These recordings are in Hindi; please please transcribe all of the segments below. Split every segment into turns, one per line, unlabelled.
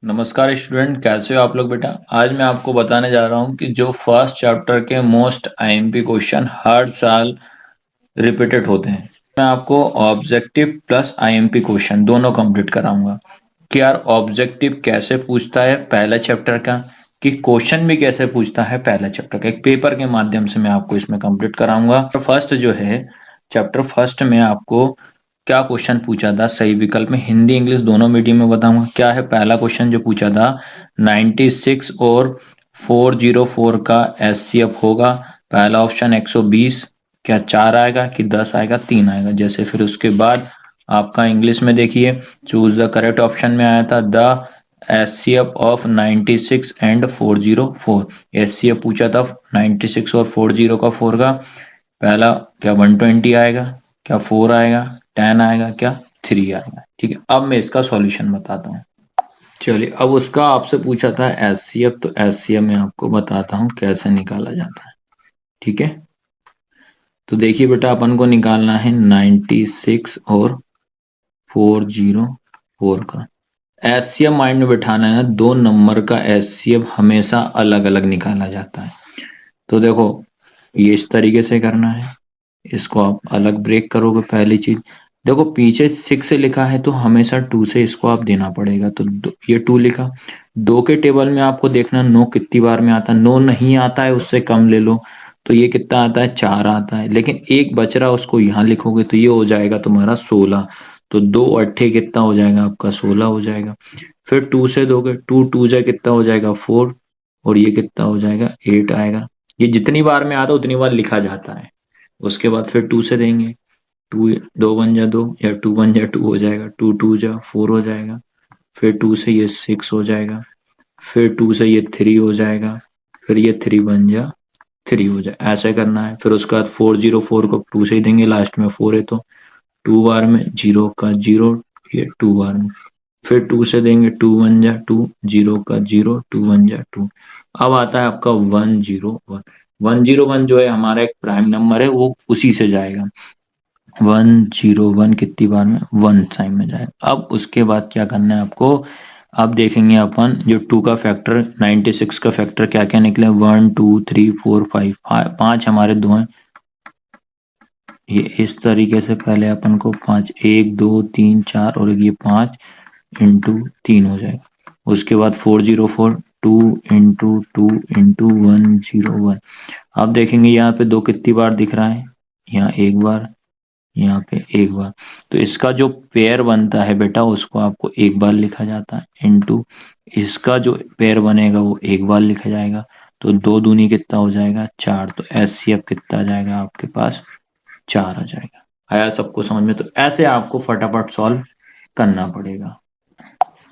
नमस्कार स्टूडेंट, कैसे हो आप लोग बेटा। आज मैं आपको बताने जा रहा हूँ कि जो फर्स्ट चैप्टर के मोस्ट आईएमपी क्वेश्चन हर साल रिपीटेड होते हैं, मैं आपको ऑब्जेक्टिव प्लस आईएमपी क्वेश्चन दोनों कंप्लीट कराऊंगा कि यार ऑब्जेक्टिव कैसे पूछता है पहला चैप्टर का, कि क्वेश्चन भी कैसे पूछता है पहला चैप्टर का। एक पेपर के माध्यम से मैं आपको इसमें कंप्लीट कराऊंगा। फर्स्ट जो है चैप्टर फर्स्ट में आपको क्या क्वेश्चन पूछा था, सही विकल्प में हिंदी इंग्लिश दोनों मीडियम में बताऊंगा। क्या है पहला क्वेश्चन जो पूछा था, 96 और 404 का एचसीएफ होगा। पहला ऑप्शन 120, क्या 4 आएगा कि 10 आएगा, 3 आएगा जैसे। फिर उसके बाद आपका इंग्लिश में देखिए, चूज द करेक्ट ऑप्शन में आया था the HCF of 96 and 404। HCF पूछा था 96 और 40 का 4 का। पहला क्या 120 आएगा, क्या 4 आएगा, 10 आएगा, क्या 3 आएगा। ठीक है, अब मैं इसका सॉल्यूशन बताता हूँ। चलिए, अब उसका आपसे पूछा था एचसीएफ, तो एचसीएफ मैं आपको बताता हूँ कैसे निकाला जाता है। ठीक है, तो देखिए बेटा, अपन को निकालना है 96 और 404 का एचसीएफ। माइंड में बैठाना है ना, दो नंबर का एचसीएफ हमेशा अलग अलग निकाला जाता है। तो देखो, ये इस तरीके से करना है, इसको आप अलग ब्रेक करोगे। पहली चीज देखो, पीछे 6 से लिखा है तो हमेशा 2 से इसको आप देना पड़ेगा। तो ये 2 लिखा। 2 के टेबल में आपको देखना 9 कितनी बार में आता है। 9 नहीं आता है, उससे कम ले लो। तो ये कितना आता है, 4 आता है। लेकिन एक बच रहा, उसको यहाँ लिखोगे तो ये हो जाएगा तुम्हारा 16। तो 2 अट्ठे कितना हो जाएगा आपका, 16 हो जाएगा। फिर 2 से दोगे, 2 2 जा कितना हो जाएगा, 4। और ये कितना हो जाएगा, 8 आएगा। ये जितनी बार में आता है उतनी बार लिखा जाता है। उसके बाद फिर 2 से देंगे, 2 2 बन जा 2, या 2 बन जा 2 हो जाएगा। 2 2 जा 4 हो जाएगा। फिर 2 से ये 6 हो जाएगा। फिर 2 से ये 3 हो जाएगा। फिर ये 3 बन जा 3 हो जाए, ऐसे करना है। फिर उसके बाद 404 को 2 से ही देंगे, लास्ट में 4 है तो 2 बार में 0 का 0, ये 2 बार में। फिर 2 से देंगे, 2 बन जा 2, 0 का 0, 2 बन जा 2। अब आता है आपका 101। 101 जो है हमारा एक प्राइम नंबर है, वो उसी से जाएगा। 101 कितनी बार में, 1 टाइम में जाएगा। अब उसके बाद क्या करना है आपको, अब देखेंगे अपन जो 2 का फैक्टर, 96 का फैक्टर क्या क्या निकले। 1 2 3 4 5, 5 हमारे दो हैं। ये इस तरीके से पहले अपन को 5, 1 2 3 4 और ये 5 इंटू 3 हो जाएगा। उसके बाद 404, 2 इंटू 2 इंटू 101। अब देखेंगे यहाँ पे 2 कितनी बार दिख रहा है, यहाँ एक बार, यहाँ पे एक बार। तो इसका जो पेयर बनता है बेटा, उसको आपको एक बार लिखा जाता है, इनटू इसका जो पेयर बनेगा वो एक बार लिखा जाएगा। तो 2 दूनी कितना हो जाएगा, 4। तो एचसीएफ कितना आ जाएगा आपके पास, 4 आ जाएगा। आया सबको समझ में। तो ऐसे आपको फटाफट सॉल्व करना पड़ेगा।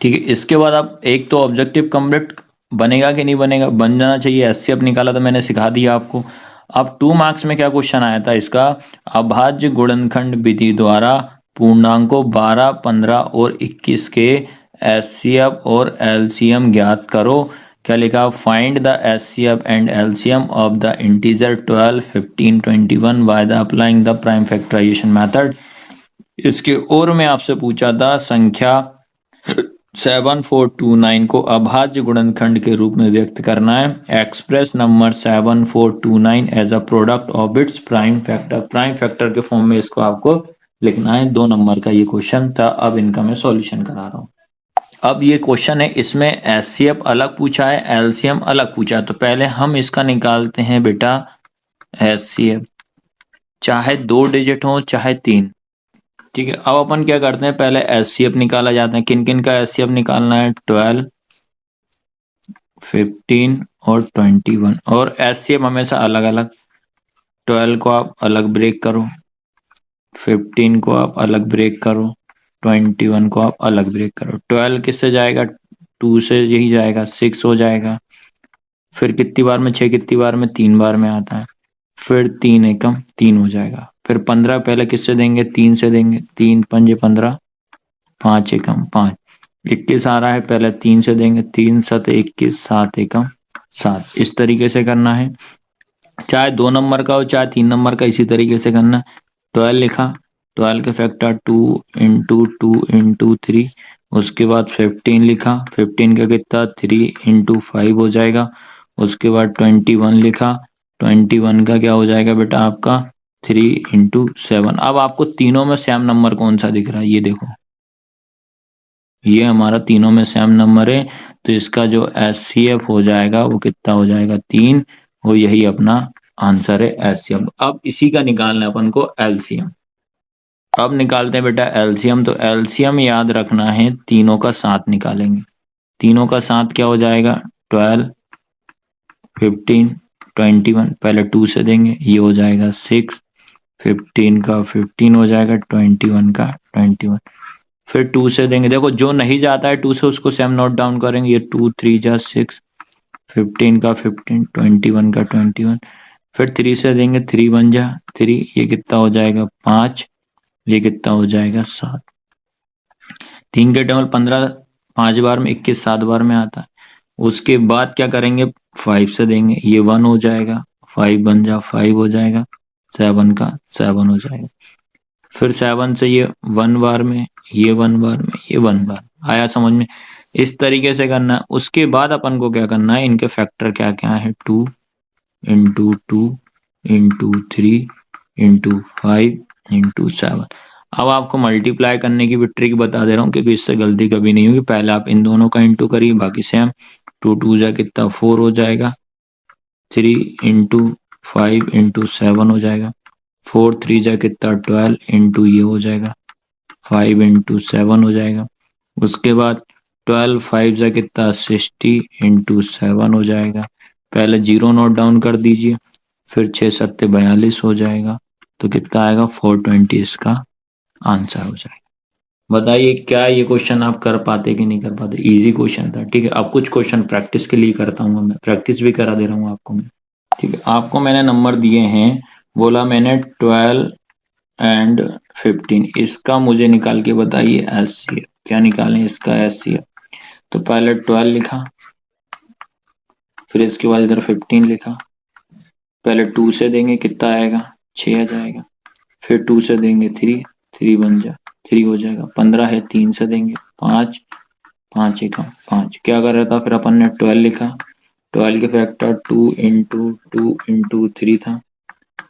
ठीक है, इसके बाद आप एक तो ऑब्जेक्टिव कंप्लीट बनेगा कि नहीं बनेगा, बन जाना चाहिए। एचसीएफ निकाला तो मैंने सिखा दिया आपको। अब 2 मार्क्स में क्या क्वेश्चन आया था इसका, अभाज्य गुणनखंड विधि द्वारा पूर्णांकों 12, 15 और 21 के एचसीएफ और एलसीएम ज्ञात करो। क्या लिखा, find the HCF and LCM of the integer 12, 15, 21 by the applying the prime factorisation method. इसके और में आपसे पूछा था संख्या 7429 को अभाज्य गुणनखंड के रूप में व्यक्त करना है। Express number 7429 as a product of its prime factor. Prime factor के फॉर्म में इसको आपको लिखना है। 2 नंबर का ये क्वेश्चन था। अब इनका मैं सॉल्यूशन करा रहा हूँ। अब ये क्वेश्चन है, इसमें एचसीएफ अलग पूछा है, एलसीएम अलग पूछा है। तो पहले हम इसका निकालते हैं बेटा एचसीएफ, चाहे 2 डिजिट हो चाहे 3। ठीक है, अब अपन क्या करते हैं, पहले एचसीएफ निकाला जाता है। किन किन का एचसीएफ निकालना है, 12, 15 और 21। और एचसीएफ हमेशा अलग अलग। 12 को आप अलग ब्रेक करो, 15 को आप अलग ब्रेक करो, 21 को आप अलग ब्रेक करो। 12 किससे जाएगा, 2 से यही जाएगा, 6 हो जाएगा। फिर कितनी बार में, 6 कितनी बार में, 3 बार में आता है। फिर 3 एकम 3 हो जाएगा। फिर 15 पहले किससे देंगे, 3 से देंगे, 3 पंजे 15, 5 एकम 5। 21 आ रहा है, पहले 3 से देंगे, 3 7 21, 7 एकम 7। इस तरीके से करना है, चाहे 2 नंबर का हो चाहे 3 नंबर का, इसी तरीके से करना। 12 लिखा, 12 के फैक्टर 2 इंटू 2 इंटू 3, उसके बाद 15 लिखा, 15 का कितना 3 इंटू 5 हो जाएगा। उसके बाद 21 लिखा, 21 का क्या हो जाएगा बेटा आपका 3 इंटू 7। अब आपको तीनों में सेम नंबर कौन सा दिख रहा है, ये देखो, ये हमारा तीनों में सेम नंबर है, तो इसका जो एचसीएफ हो जाएगा वो कितना हो जाएगा 3, और यही अपना आंसर है एचसीएफ। अब इसी का निकालना है अपन को एलसीएम। अब निकालते हैं बेटा एलसीएम। तो एलसीएम याद रखना है, तीनों का साथ निकालेंगे। तीनों का साथ क्या हो जाएगा 12, 15, 21। पहले 2 से देंगे, ये हो जाएगा 6, 15 का 15 हो जाएगा, 21 का 21। फिर 2 से देंगे, देखो जो नहीं जाता है 2 से उसको सेम नोट डाउन करेंगे। ये 2 3 जा 6, 15 का 15, 21 का 21। फिर 3 से देंगे, 3 1 जा 3, ये कितना हो जाएगा 5, ये कितना हो जाएगा 7। 3 के टेबल 15 5 बार में, 21 7 बार में आता है। उसके बाद क्या करेंगे 5 से देंगे, ये 1 हो जाएगा, 5 बन जा 5 हो जाएगा, 7 का 7 हो जाएगा। फिर 7 से ये 1 बार में, ये 1 बार में, ये 1 बार। आया समझ में? इस तरीके से करना है। उसके बाद अपन को क्या करना है, इनके फैक्टर क्या क्या है 2 इंटू 2 इंटू 3 इंटू 5 इंटू 7। अब आपको मल्टीप्लाई करने की भी ट्रिक बता दे रहा हूँ, क्योंकि इससे गलती कभी नहीं होगी। पहले आप इन दोनों का इंटू करिए, बाकी सेम। 2 2 जा कितना 4 हो जाएगा, 3 इंटू 5 इंटू 7 हो जाएगा, 4 3 जा कितना 12 इंटू ये हो जाएगा, 5 इंटू 7 हो जाएगा। उसके बाद 12 5 जा कितना 60 इंटू 7 हो जाएगा। पहले 0 नोट डाउन कर दीजिए, फिर 6 7 42 हो जाएगा, तो कितना आएगा 420 इसका आंसर हो जाएगा। बताइए क्या ये क्वेश्चन आप कर पाते कि नहीं कर पाते? इजी क्वेश्चन था, ठीक है। अब कुछ क्वेश्चन प्रैक्टिस के लिए करता हूँ, मैं प्रैक्टिस भी करा दे रहा हूँ आपको मैं, ठीक है। आपको मैंने नंबर दिए हैं, बोला मैंने 12 एंड 15, इसका मुझे निकाल के बताइए एचसीएफ। क्या निकालें इसका एचसीएफ? तो पहले 12 लिखा, फिर इसके बाद इधर 15 लिखा। पहले 2 से देंगे कितना आएगा 6 आ जाएगा। फिर 2 से देंगे 3, 3 बन जा 3 हो जाएगा। 15 है, 3 से देंगे 5, 5 एक 5। क्या कर रहा था फिर अपन ने 12 लिखा, 12 के फैक्टर 2 इंटू 2 इंटू 3 था।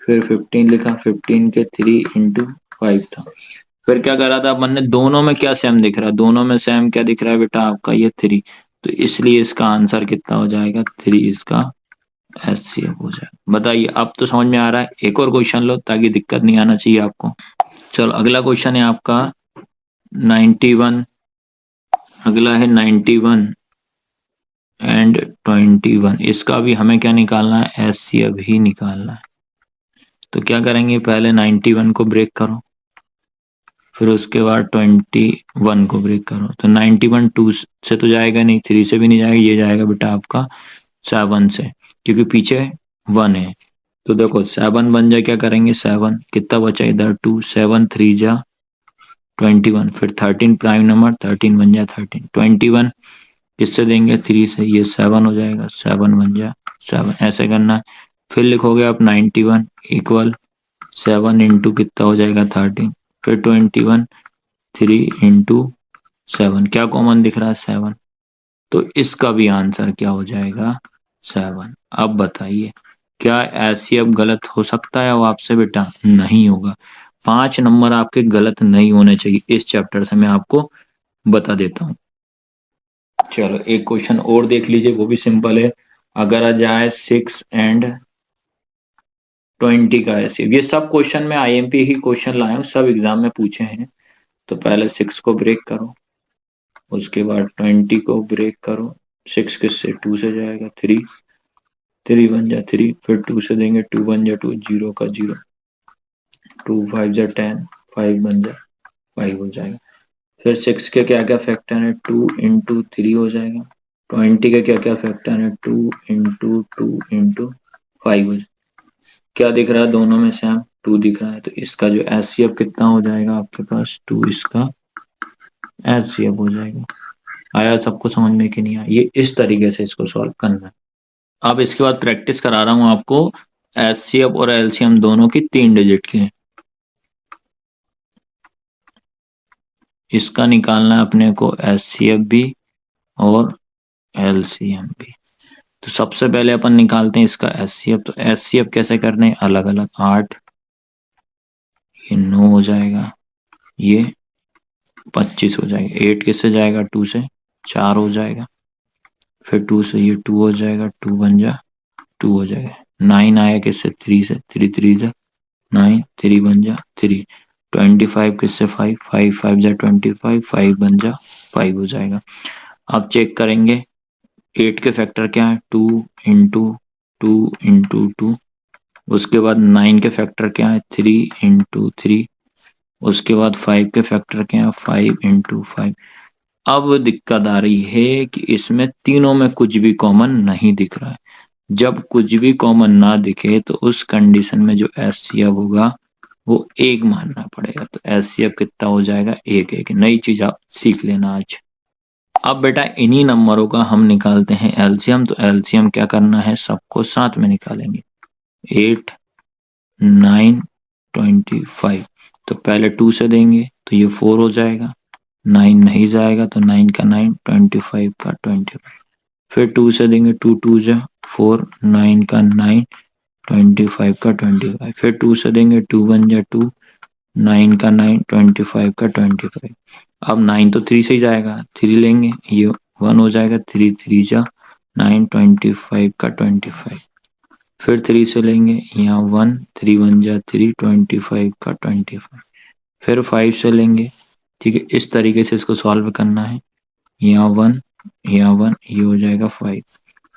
फिर 15 लिखा, 15 के 3 इंटू 5 था। फिर क्या करा था अपन ने, दोनों में क्या सेम दिख रहा है, दोनों में सेम क्या दिख रहा है बेटा आपका ये 3, तो इसलिए इसका आंसर कितना हो जाएगा 3, इसका एचसीएफ हो जाएगा। बताइए अब तो समझ में आ रहा है। एक और क्वेश्चन लो ताकि दिक्कत नहीं आना चाहिए आपको। चलो अगला क्वेश्चन है आपका 91। अगला है 91 एंड 21, इसका भी हमें क्या निकालना है एचसीएफ ही निकालना है। तो क्या करेंगे, पहले 91 को ब्रेक करो, फिर उसके बाद 21 को ब्रेक करो। तो 91 2 से तो जाएगा नहीं, 3 से भी नहीं जाएगा, ये जाएगा बेटा आपका 7 से, क्योंकि पीछे 1 है। तो देखो 7 बन जाए, क्या करेंगे 7 कितना बचा इधर 2, 7 3 जा 21। फिर 13 प्राइम नंबर, 13 बन जाए 13, 21 किससे देंगे 3 से, ये 7 हो जाएगा, 7 बन जाए 7। ऐसे करना है। फिर लिखोगे आप 91 इक्वल 7 इंटू कितना हो जाएगा 13, फिर 21 3 इंटू 7, क्या कॉमन दिख रहा है 7, तो इसका भी आंसर क्या हो जाएगा 7। अब बताइए क्या ऐसी अब गलत हो सकता है? वो आपसे बेटा नहीं होगा। 5 नंबर आपके गलत नहीं होने चाहिए, इस चैप्टर से मैं आपको बता देता हूँ। चलो एक क्वेश्चन और देख लीजिए, वो भी सिंपल है। अगर आ जाए 6 एंड 20 का ऐसे, ये सब क्वेश्चन में आईएमपी ही क्वेश्चन लाया हूँ, सब एग्जाम में पूछे हैं। तो पहले 6 को ब्रेक करो, उसके बाद 20 को ब्रेक करो। 6 किससे 2 से जाएगा, 3 3 बन जा 3, फिर 2 से देंगे 2 बन जा 2, 0 का 0, 2 5 जा 10, 5 बन जा 5 हो जाएगा। फिर 6 के क्या क्या फैक्टर है, 2 इंटू 3 हो जाएगा। 20 के क्या क्या फैक्टर है, 2 इंटू 2 इंटू 5 हो जाएगा। क्या दिख रहा है दोनों में सेम 2 दिख रहा है, तो इसका जो एचसीएफ कितना हो जाएगा आपके पास 2, इसका एचसीएफ हो जाएगा। आया सबको समझ में कि नहीं आया? ये इस तरीके से इसको सॉल्व करना है। अब इसके बाद प्रैक्टिस करा रहा हूँ आपको एचसीएफ और एलसीएम दोनों की 3 डिजिट की। इसका निकालना है अपने को एचसीएफ भी और एलसीएम भी। तो सबसे पहले अपन निकालते हैं इसका एचसीएफ। तो एचसीएफ कैसे करने हैं, अलग अलग। 8 ये 9 हो जाएगा, ये 25 हो जाएगा। 8 किससे जाएगा, 2 से, 4 हो जाएगा। फिर 2 से ये 2 हो जाएगा, 2 बन जा 2 हो जाएगा। 9 आया किससे, 3 से, 3 3 जा 9, 3 बन जा 3। 25 किससे, 5 5 5 जा 25, 5 बन जा 5 हो जाएगा। अब चेक करेंगे 8 के फैक्टर क्या है, 2 इंटू 2 इंटू 2। उसके बाद 9 के फैक्टर क्या है, 3 इंटू 3। उसके बाद 5 के फैक्टर क्या है, 5 इंटू 5। अब दिक्कत आ रही है कि इसमें तीनों में कुछ भी कॉमन नहीं दिख रहा है। जब कुछ भी कॉमन ना दिखे तो उस कंडीशन में जो एचसीएफ होगा वो 1 मानना पड़ेगा। तो एचसीएफ कितना हो जाएगा, 1 1। नई चीज आप सीख लेना आज। अब बेटा इन्हीं नंबरों का हम निकालते हैं एलसीएम। तो एलसीएम क्या करना है, सबको साथ में निकालेंगे। 8 9 25। तो पहले 2 से देंगे तो ये 4 हो जाएगा। 9 नहीं जाएगा तो 9 का 9, 25 का 25। फिर 2 से देंगे, 2 2 जा 4, 9 का 9, 25 का 25। फिर 2 से देंगे, 2 1 जा 2, 9 का 9, 25 का 25। अब 9 तो 3 से ही जाएगा, 3 लेंगे, ये 1 हो जाएगा। 3 3 जा 9, 25 का 25। फिर 3 से लेंगे, यहाँ 1, 3 1 जा 3, 25 का 25। फिर 5 से लेंगे। ठीक है, इस तरीके से इसको सॉल्व करना है। यहाँ 1, यहाँ 1, ये हो जाएगा 5।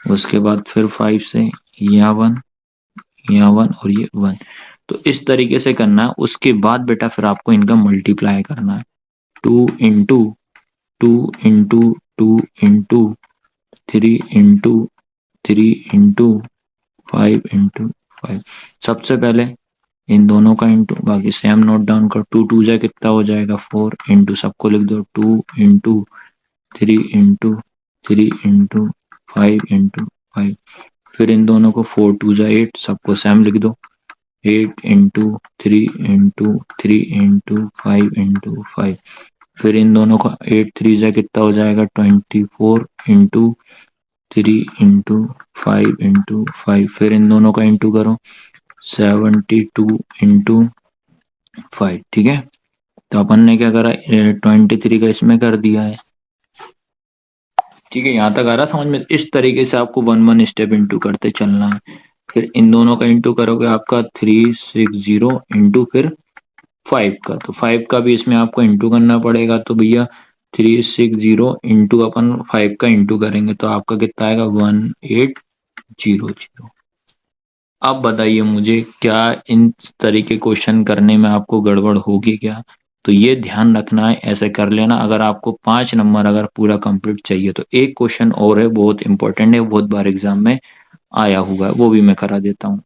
उसके बाद फिर 5 से यहाँ 1, यहाँ 1 और ये 1। तो इस तरीके से करना है। उसके बाद बेटा फिर आपको इनका मल्टीप्लाई करना है। 2 into 2 into 2 into 3 into 3 into 5 into 5। सबसे पहले इन दोनों का इंटू, बाकी सेम नोट डाउन कर। 2 2 जा कितना हो जाएगा, 4 इंटू, सबको लिख दो 2 इंटू 3 इंटू 3 इंटू 5 इंटू 5। फिर इन दोनों को 4 2 जा 8, सबको सेम लिख दो। 8 इंटू 3 इंटू 3 इंटू 5 इंटू 5। फिर इन दोनों का 8 3 जा कितना हो जाएगा, 24 इंटू 3 इंटू 5 इंटू 5। फिर इन दोनों का इंटू करो, 72 इंटू 5। ठीक है, तो अपन ने क्या करा, 23 का इसमें कर दिया है। ठीक है, यहाँ तक आ रहा समझ में। इस तरीके से आपको 1 1 स्टेप इंटू करते चलना है। फिर इन दोनों का इंटू करोगे, आपका 360 इंटू फिर 5 का। तो 5 का भी इसमें आपको इंटू करना पड़ेगा। तो भैया 360 इंटू अपन 5 का इंटू करेंगे तो आपका कितना आएगा, 1800। अब बताइए मुझे, क्या इन तरीके क्वेश्चन करने में आपको गड़बड़ होगी क्या? तो ये ध्यान रखना है, ऐसे कर लेना। अगर आपको 5 नंबर अगर पूरा कंप्लीट चाहिए तो एक क्वेश्चन और है, बहुत इंपॉर्टेंट है, बहुत बार एग्जाम में आया हुआ है, वो भी मैं करा देता हूँ।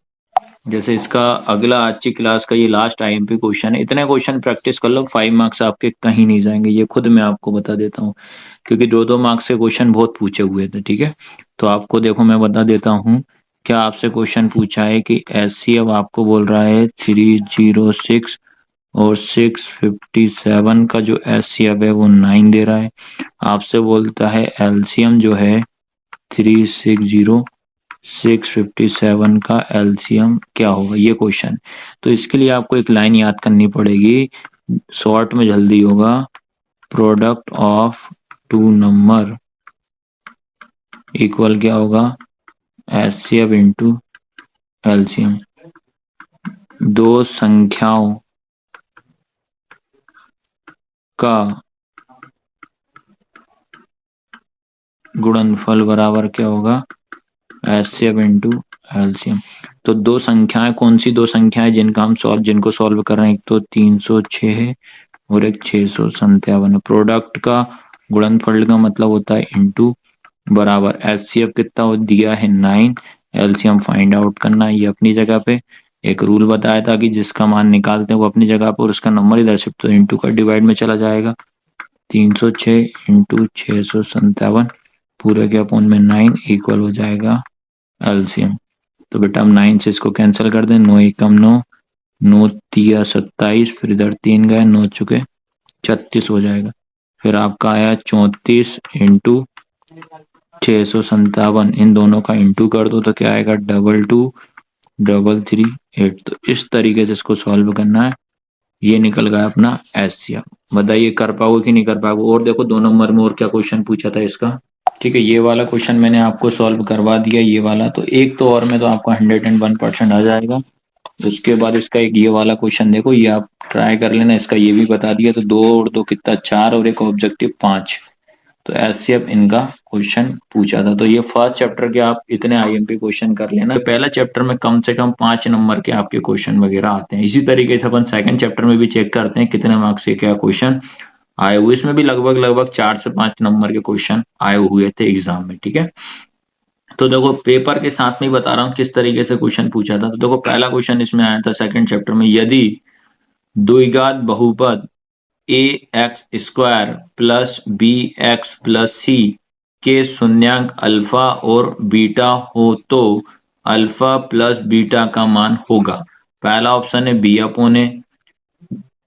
जैसे इसका अगला आज की क्लास का ये लास्ट आईएमपी क्वेश्चन है। इतने क्वेश्चन प्रैक्टिस कर लो, 5 मार्क्स आपके कहीं नहीं जाएंगे, ये खुद मैं आपको बता देता हूँ। क्योंकि 2 2 मार्क्स के क्वेश्चन बहुत पूछे हुए थे। ठीक है, तो आपको देखो मैं बता देता हूँ। क्या आपसे क्वेश्चन पूछा है कि एचसीएफ आपको बोल रहा है 306 और 657 का जो एचसीएफ है वो 9 दे रहा है। आपसे बोलता है एलसीएम जो है 360 657 का एलसीएम क्या होगा, ये क्वेश्चन। तो इसके लिए आपको एक लाइन याद करनी पड़ेगी, शॉर्ट में जल्दी होगा। प्रोडक्ट ऑफ 2 नंबर इक्वल क्या होगा, एचसीएफ इंटू एलसीएम। 2 संख्याओं का गुणनफल बराबर क्या होगा, एचसीएफ इंटू एलसीएम। तो 2 संख्याएं, कौन सी 2 संख्याएं जिनको सॉल्व कर रहे हैं, एक तो 306 है और एक 657। प्रोडक्ट का गुणनफल का मतलब होता है इंटू बराबर। एचसीएफ कितना दिया है, 9। एलसीएम फाइंड आउट करना है, ये अपनी जगह पे। एक रूल बताया था कि जिसका मान निकालते हैं वो अपनी जगह पर, उसका नंबर इधर शिफ्ट, तो इंटू का डिवाइड में चला जाएगा। 306 इंटू 657 पूरे के अपॉन में 9 इक्वल हो जाएगा एलसीएम। तो बेटा हम 9 से इसको कैंसिल कर दें, 9 एकम 9, 9 तिया 27, फिर इधर 3 गए, 9 चुके 36 हो जाएगा। फिर आपका आया 34 इंटू 657, इन दोनों का इंटू कर दो तो क्या आएगा 22,338। तो इस तरीके से इसको सॉल्व करना है। ये निकल गया अपना एचसीएफ। बताइए कर पाओगे कि नहीं कर पाओगे। और देखो 2 नंबर में और क्या क्वेश्चन पूछा था इसका। ठीक है, ये वाला क्वेश्चन मैंने आपको सॉल्व करवा दिया, ये वाला तो एक तो और में तो आपका 101% आ जाएगा। उसके बाद इसका एक ये वाला क्वेश्चन देखो, ये आप ट्राई कर लेना, इसका ये भी बता दिया। तो 2 और 2 कितना 4 और एक ऑब्जेक्टिव 5। तो एचसीएफ इनका क्वेश्चन पूछा था। तो ये फर्स्ट चैप्टर के आप इतने आईएमपी क्वेश्चन कर लेना। पहला चैप्टर में कम से कम 5 नंबर के आपके क्वेश्चन वगैरह आते हैं। इसी तरीके से अपन सेकंड चैप्टर में भी चेक करते हैं कितने मार्क्स के क्या क्वेश्चन आए हुए। इसमें भी लगभग 4 से 5 नंबर के क्वेश्चन आए हुए थे एग्जाम में। ठीक है, तो देखो पेपर के साथ में बता रहा हूँ किस तरीके से क्वेश्चन पूछा था। तो देखो पहला क्वेश्चन इसमें आया था सेकंड चैप्टर में, यदि द्विघात बहुपद A X square plus B X plus C के शून्यांक अल्फा और बीटा हो तो अल्फा प्लस बीटा का मान होगा। पहला ऑप्शन है बी अपॉन ए,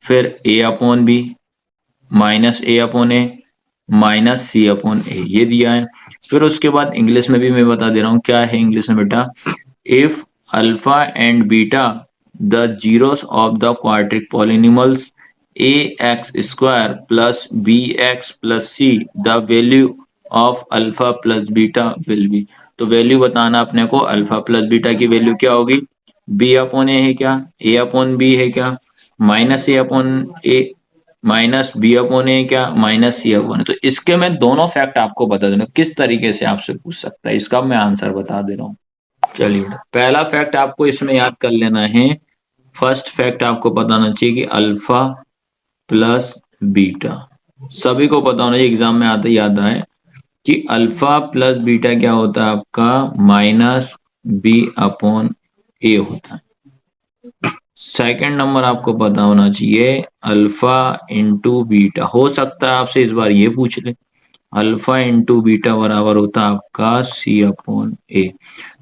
फिर ए अपॉन बी, माइनस ए अपॉन ए, माइनस सी अपॉन ए, ये दिया है। फिर उसके बाद इंग्लिश में भी मैं बता दे रहा हूँ क्या है इंग्लिश में बेटा। If alpha and beta the zeros of the quadric polynomials A X square plus B X plus C the value of alpha plus beta will be. तो वैल्यू बताना अपने को, अल्फा प्लस बीटा की वैल्यू क्या होगी, बी अपॉन ए है क्या, ए अपॉन बी है क्या, माइनस ए अपॉन ए, माइनस बी अपॉन ए क्या, माइनस सी अपॉन ए। तो इसके मैं दोनों फैक्ट आपको बता दूंगा किस तरीके से आपसे पूछ सकता है, इसका मैं आंसर बता दे रहा हूँ। चलिए पहला फैक्ट आपको इसमें याद कर लेना है। फर्स्ट फैक्ट आपको बताना चाहिए कि अल्फा प्लस बीटा, सभी को पता होना चाहिए, एग्जाम में आते याद आए कि अल्फा प्लस बीटा क्या होता है आपका, माइनस बी अपॉन ए होता है। सेकंड नंबर आपको पता होना चाहिए अल्फा इंटू बीटा, हो सकता है आपसे इस बार ये पूछ ले, अल्फा इंटू बीटा बराबर होता है आपका सी अपॉन ए।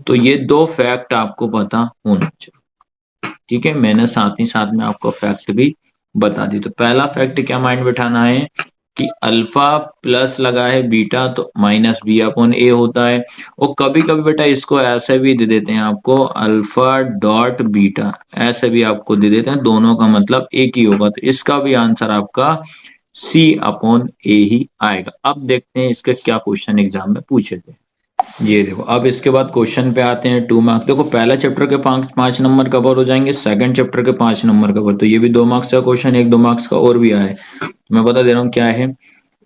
तो ये 2 फैक्ट आपको पता होना चाहिए। ठीक है, मैंने साथ ही साथ में आपको फैक्ट भी बता दी। तो पहला फैक्ट क्या माइंड बैठाना है कि अल्फा प्लस लगा है बीटा तो माइनस बी अपॉन ए होता है। और कभी कभी बेटा इसको ऐसे भी दे देते हैं आपको, अल्फा डॉट बीटा ऐसे भी आपको दे देते हैं, दोनों का मतलब एक ही होगा। तो इसका भी आंसर आपका सी अपॉन ए ही आएगा। अब देखते हैं इसके क्या क्वेश्चन एग्जाम में पूछे थे। ये देखो अब इसके बाद क्वेश्चन पे आते हैं 2 मार्क्स। देखो पहला चैप्टर के 5 नंबर कवर हो जाएंगे, सेकंड चैप्टर के 5 नंबर कवर। तो ये भी 2 मार्क्स का क्वेश्चन, एक 2 मार्क्स का और भी आया है। मैं बता दे रहा हूँ क्या है।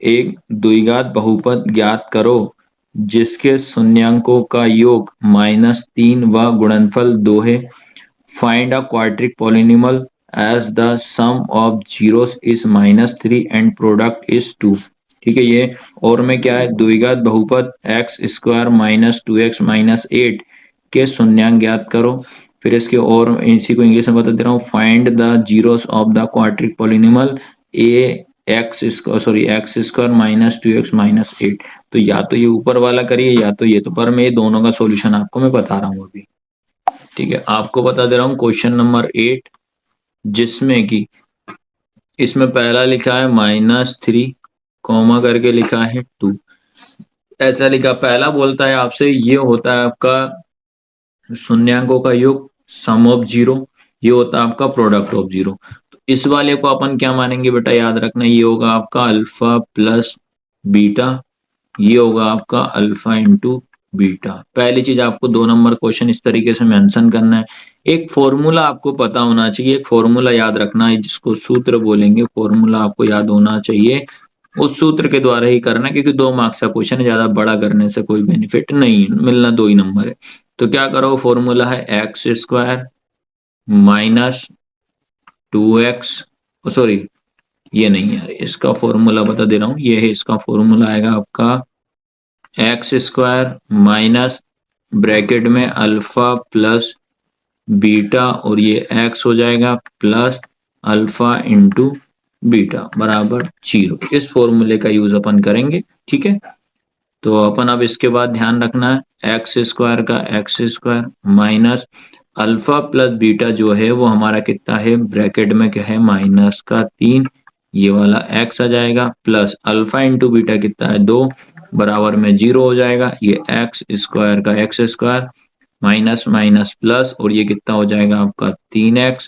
एक द्विघात बहुपद ज्ञात करो जिसके शून्यांकों का योग -3 व गुणनफल 2 है। Find a quadric polynomial as the sum of zeros is -3 and product is 2। ठीक है, ये और में क्या है, द्विघात बहुपद x square minus 2x minus 8 के शून्यांक ज्ञात करो। फिर इसके और इसी को इंग्लिश में बता दे रहा हूँ, find the zeros of the quadric polynomial A X square minus 2x minus 8। तो या तो ये ऊपर वाला करिए या तो ये, तो पर मैं ये दोनों का सॉल्यूशन आपको मैं बता रहा हूँ अभी। ठीक है, आपको बता दे रहा हूँ क्वेश्चन नंबर 8, जिसमें कि इसमें पहला लिखा है -3 कॉमा करके लिखा है 2, ऐसा लिखा। पहला बोलता है आपसे ये होता है आपका शून्यांकों का योग सम ऑफ जीरो, ये होता है आपका प्रोडक्ट ऑफ जीरो। तो इस वाले को अपन क्या मानेंगे बेटा, याद रखना ये होगा आपका अल्फा प्लस बीटा, ये होगा आपका अल्फा इंटू बीटा। पहली चीज आपको 2 नंबर क्वेश्चन इस तरीके से मेंशन करना है। एक फॉर्मूला आपको पता होना चाहिए, एक फॉर्मूला याद रखना है जिसको सूत्र बोलेंगे, फॉर्मूला आपको याद होना चाहिए। उस सूत्र के द्वारा ही करना है, क्योंकि 2 मार्क्स का क्वेश्चन है, ज्यादा बड़ा करने से कोई बेनिफिट नहीं है, मिलना 2 ही नंबर है। तो क्या करो, फॉर्मूला है x square minus 2x, sorry ये नहीं यार, इसका फॉर्मूला बता दे रहा हूँ, ये है इसका फॉर्मूला आएगा आपका एक्स स्क्वायर माइनस ब्रैकेट में अल्फा प्लस बीटा और ये एक्स हो जाएगा प्लस अल्फा इंटू बीटा बराबर 0। इस फॉर्मूले का यूज अपन करेंगे। ठीक है, तो अपन अब इसके बाद ध्यान रखना है एक्स स्क्वायर का x square minus alpha plus beta जो है वो हमारा कितना है, ब्रैकेट में क्या है -3 ये वाला x आ जाएगा प्लस अल्फा इंटू बीटा कितना है 2 बराबर में 0 हो जाएगा। ये एक्स स्क्वायर का x square minus minus plus और ये कितना हो जाएगा आपका 3x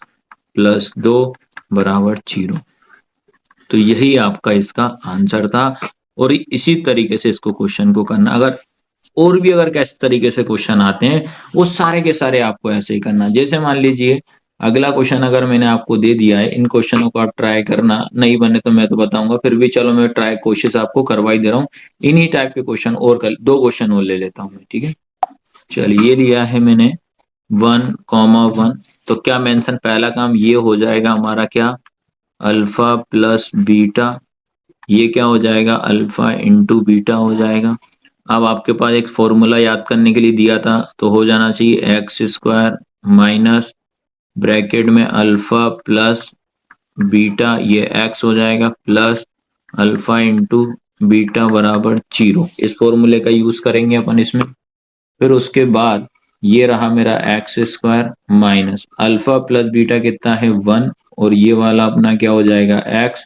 प्लस 2 बराबर 0। तो यही आपका इसका आंसर था। और इसी तरीके से इसको क्वेश्चन को करना। अगर और भी अगर कैसे तरीके से क्वेश्चन आते हैं वो सारे के सारे आपको ऐसे ही करना। जैसे मान लीजिए अगला क्वेश्चन अगर मैंने आपको दे दिया है, इन क्वेश्चनों को आप ट्राई करना, नहीं बने तो मैं तो बताऊंगा, फिर भी चलो मैं ट्राई कोशिश आपको करवा ही दे रहा हूँ। इन्हीं टाइप के क्वेश्चन और कर, दो क्वेश्चन और ले लेता हूँ मैं, ठीक है। चलिए ये लिया है मैंने 1,1। तो क्या मेंशन, पहला काम ये हो जाएगा हमारा क्या, अल्फा प्लस बीटा, ये क्या हो जाएगा अल्फा इंटू बीटा हो जाएगा। अब आपके पास एक फॉर्मूला याद करने के लिए दिया था तो हो जाना चाहिए एक्स स्क्वायर माइनस ब्रैकेट में अल्फा प्लस बीटा, ये एक्स हो जाएगा प्लस अल्फा इंटू बीटा बराबर 0। इस फॉर्मूले का यूज करेंगे अपन इसमें। फिर उसके बाद ये रहा मेरा x square minus alpha plus beta कितना है 1, और ये वाला अपना क्या हो जाएगा x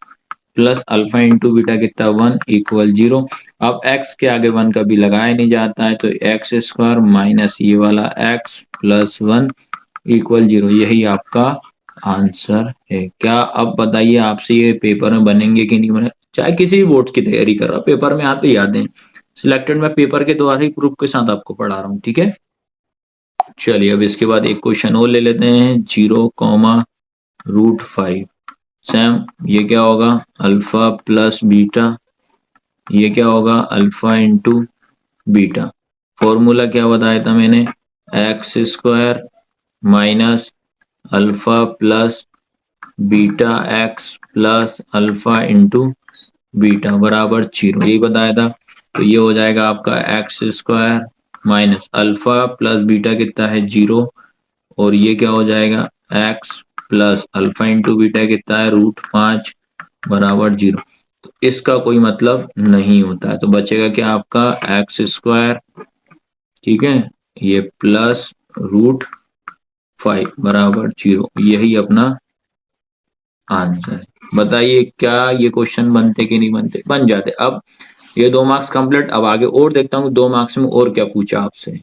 plus alpha into beta कितना 1 इक्वल 0। अब x के आगे 1 कभी लगाया नहीं जाता है तो एक्स स्क्वायर माइनस ये वाला x प्लस 1 इक्वल 0। यही आपका आंसर है। क्या अब बताइए आपसे ये पेपर में बनेंगे कि नहीं बने, चाहे किसी भी बोर्ड की तैयारी कर रहा हो पेपर में आते याद है। सिलेक्टेड मैं पेपर के द्वारा ही प्रूफ के साथ आपको पढ़ा रहा हूँ, ठीक है। चलिए अब इसके बाद एक क्वेश्चन और ले लेते हैं, 0,√5। सैम ये क्या होगा अल्फा प्लस बीटा, ये क्या होगा अल्फा इंटू बीटा। फॉर्मूला क्या बताया था मैंने, x square minus alpha plus beta x plus alpha into beta बराबर 0, यही बताया था। तो ये हो जाएगा आपका x square minus alpha plus beta कितना है 0, और ये क्या हो जाएगा x plus alpha into beta कितना है √5 बराबर 0। तो इसका कोई मतलब नहीं होता है, तो बचेगा क्या आपका एक्स स्क्वायर, ठीक है, ये प्लस √5 बराबर 0। यही अपना आंसर है। बताइए क्या ये क्वेश्चन बनते कि नहीं बनते, बन जाते। अब ये 2 मार्क्स कंप्लीट। अब आगे और देखता हूँ 2 मार्क्स में और क्या पूछा आपसे।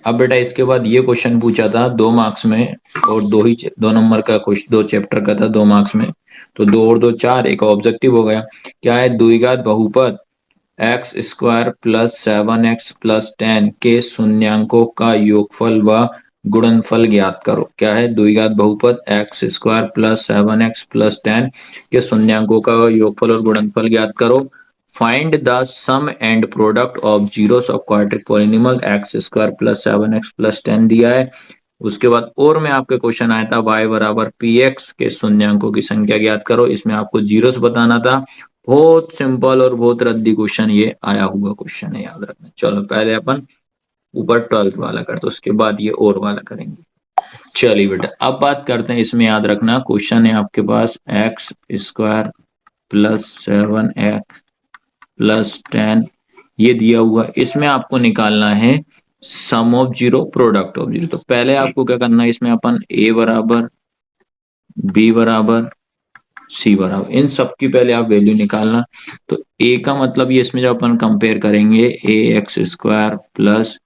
अब बेटा इसके बाद ये क्वेश्चन पूछा था 2 मार्क्स में, और 2 नंबर का क्वेश्चन 2 चैप्टर का था 2 मार्क्स में। तो 2 और 2 4, एक ऑब्जेक्टिव हो गया। क्या है, द्विघात बहुपद x square plus 7x plus 10 के शून्यंकों का योगफल व गुणनफल ज्ञात करो। क्या है, द्विघात बहुपद x square plus 7x plus 10 के शून्यंकों का योगफल और गुणनफल ज्ञात करो। Find the sum and product of zeros of quadratic polynomial X square plus 7x plus 10 दिया है। उसके बाद और में आपके क्वेश्चन आया था y बराबर px के शून्यंकों की संख्या ज्ञात करो। इसमें आपको जीरोस बताना था। बहुत सिंपल और बहुत रद्दी क्वेश्चन ये आया हुआ क्वेश्चन है, याद रखना। चलो पहले अपन ऊपर 12th वाला करते, उसके बाद ये और वाला करेंगे। चलिए बेटा अब बात करते हैं, इसमें याद रखना क्वेश्चन है आपके पास X square plus 7x plus 10 ये दिया हुआ। इसमें आपको निकालना है sum of zero product of zero. तो पहले आपको क्या करना है, इसमें अपन a बराबर b बराबर c बराबर इन सब की पहले आप वैल्यू निकालना। तो a का मतलब ये, इसमें जब अपन कंपेयर करेंगे ax square plus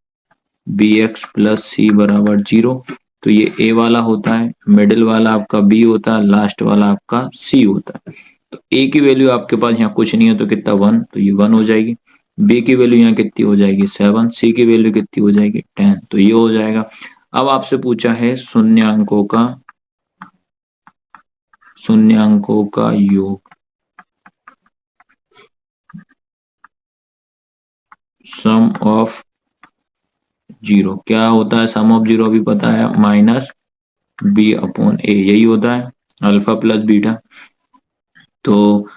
bx plus C बराबर 0, तो ये a वाला होता है, मिडिल वाला आपका b होता है, लास्ट वाला आपका c होता है। तो a की वैल्यू आपके पास यहाँ कुछ नहीं है तो कितना 1, तो ये 1 हो जाएगी। b की वैल्यू यहाँ कितनी हो जाएगी 7, c की वैल्यू कितनी हो जाएगी 10, तो ये हो जाएगा। अब आपसे पूछा है शून्यंकों का योग, सम ऑफ जीरो। क्या होता है सम ऑफ जीरो, अभी पता है, माइनस बी अपॉन ए, यही होता है अल्फा प्लस बीटा। तो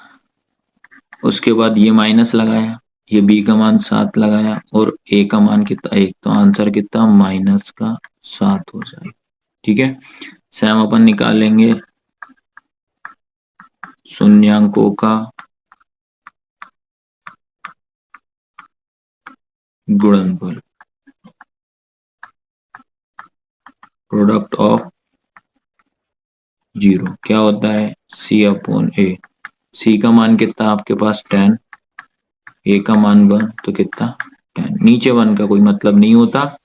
उसके बाद ये माइनस लगाया, ये बी का मान 7 लगाया, और ए का मान कितना 1, तो आंसर कितना माइनस का 7 हो जाएगा। ठीक है, सेम अपन निकालेंगे शून्यंकों का गुणनफल, प्रोडक्ट ऑफ जीरो क्या होता है सी अपॉन ए। सी का मान कितना आपके पास 10, ए का मान 1 तो कितना 10, नीचे 1 का कोई मतलब नहीं होता,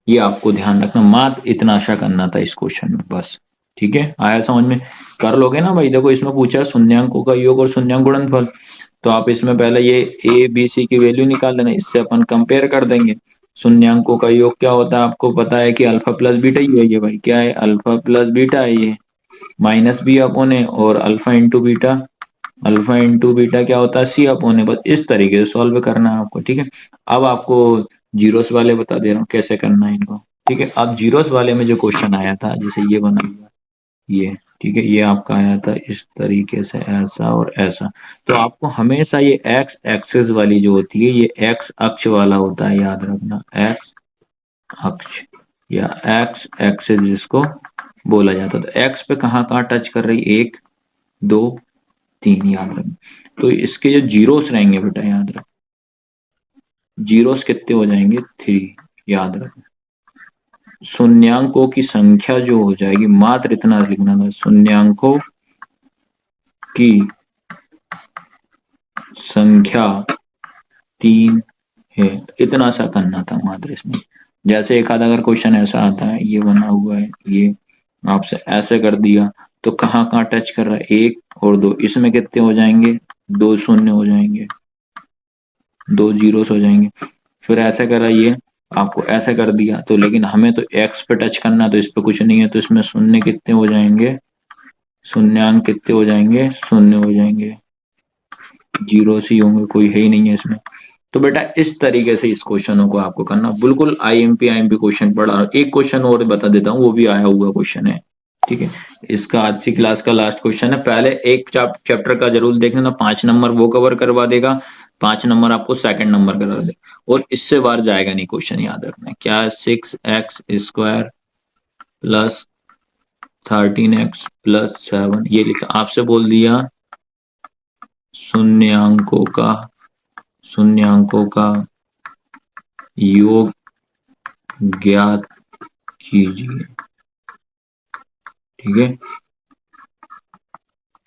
ये आपको ध्यान रखना, मात्र इतना सा करना था इस क्वेश्चन में बस। ठीक है, आया समझ में? कर लोगे ना भाई? देखो इसमें पूछा है शून्यांकों का योग और शून्यांक गुणनफल, तो आप इसमें पहले ये ए बी सी की वैल्यू निकाल लेना, इससे अपन कंपेयर कर देंगे। शून्यांकों का योग क्या होता है आपको पता है कि अल्फा प्लस बीटा ही है, ये भाई क्या है, अल्फा प्लस बीटा है ये, माइनस बी अपॉन है, और alpha into beta, alpha into beta क्या होता है सी अपॉन है। बस इस तरीके से सॉल्व करना है आपको। ठीक है, अब आपको जीरोस वाले बता दे रहा हूँ कैसे करना है इनको। ठीक है, अब जीरोस वाले में जो क्वेश्चन आया था, जैसे ये बना हुआ ये, ठीक है, ये आपका आया था इस तरीके से, ऐसा और ऐसा, तो आपको हमेशा ये एक्स एक्सिस वाली जो होती है, ये एक्स अक्ष वाला होता है, याद रखना, एक्स अक्ष या एक्स एक्सिस जिसको बोला जाता है। तो एक्स पे कहाँ कहाँ टच कर रही, 1 2 3, याद रखना। तो इसके जो जीरोस रहेंगे बेटा, याद रख, जीरोस कितने हो जाएंगे 3, याद रखना। शून्यांकों की संख्या जो हो जाएगी, मात्र इतना लिखना था, शून्यांकों की संख्या 3 है, इतना सा करना था मात्र इसमें। जैसे एक आधा अगर क्वेश्चन ऐसा आता है, ये बना हुआ है, ये आपसे ऐसे कर दिया, तो कहाँ कहाँ टच कर रहा है, 1 और 2, इसमें कितने हो जाएंगे, 2 शून्य हो जाएंगे, 2 जीरोस हो जाएंगे। फिर ऐसे करा, ये आपको ऐसे कर दिया, तो लेकिन हमें तो एक्स पे टच करना है, तो इस पे कुछ नहीं है, तो इसमें शून्य कितने हो जाएंगे, शून्यांक कितने हो जाएंगे, शून्य हो जाएंगे, जीरो ही होंगे, कोई है ही नहीं है इसमें। तो बेटा इस तरीके से इस क्वेश्चनों को आपको करना, बिल्कुल आईएमपी क्वेश्चन पढ़ा रहा हूं। एक क्वेश्चन और बता देता हूँ, वो भी आया हुआ क्वेश्चन है। ठीक है, इसका आज की क्लास का लास्ट क्वेश्चन है। पहले एक चैप्टर का जरूर देख लेना, 5 नंबर वो कवर करवा देगा, 5 नंबर आपको सेकंड नंबर करा दे, और इससे बाहर जाएगा नहीं क्वेश्चन, याद रखना। क्या है, 6x² प्लस 13x प्लस 7, ये लिखा, आपसे बोल दिया शून्यांकों का योग ज्ञात कीजिए। ठीक है,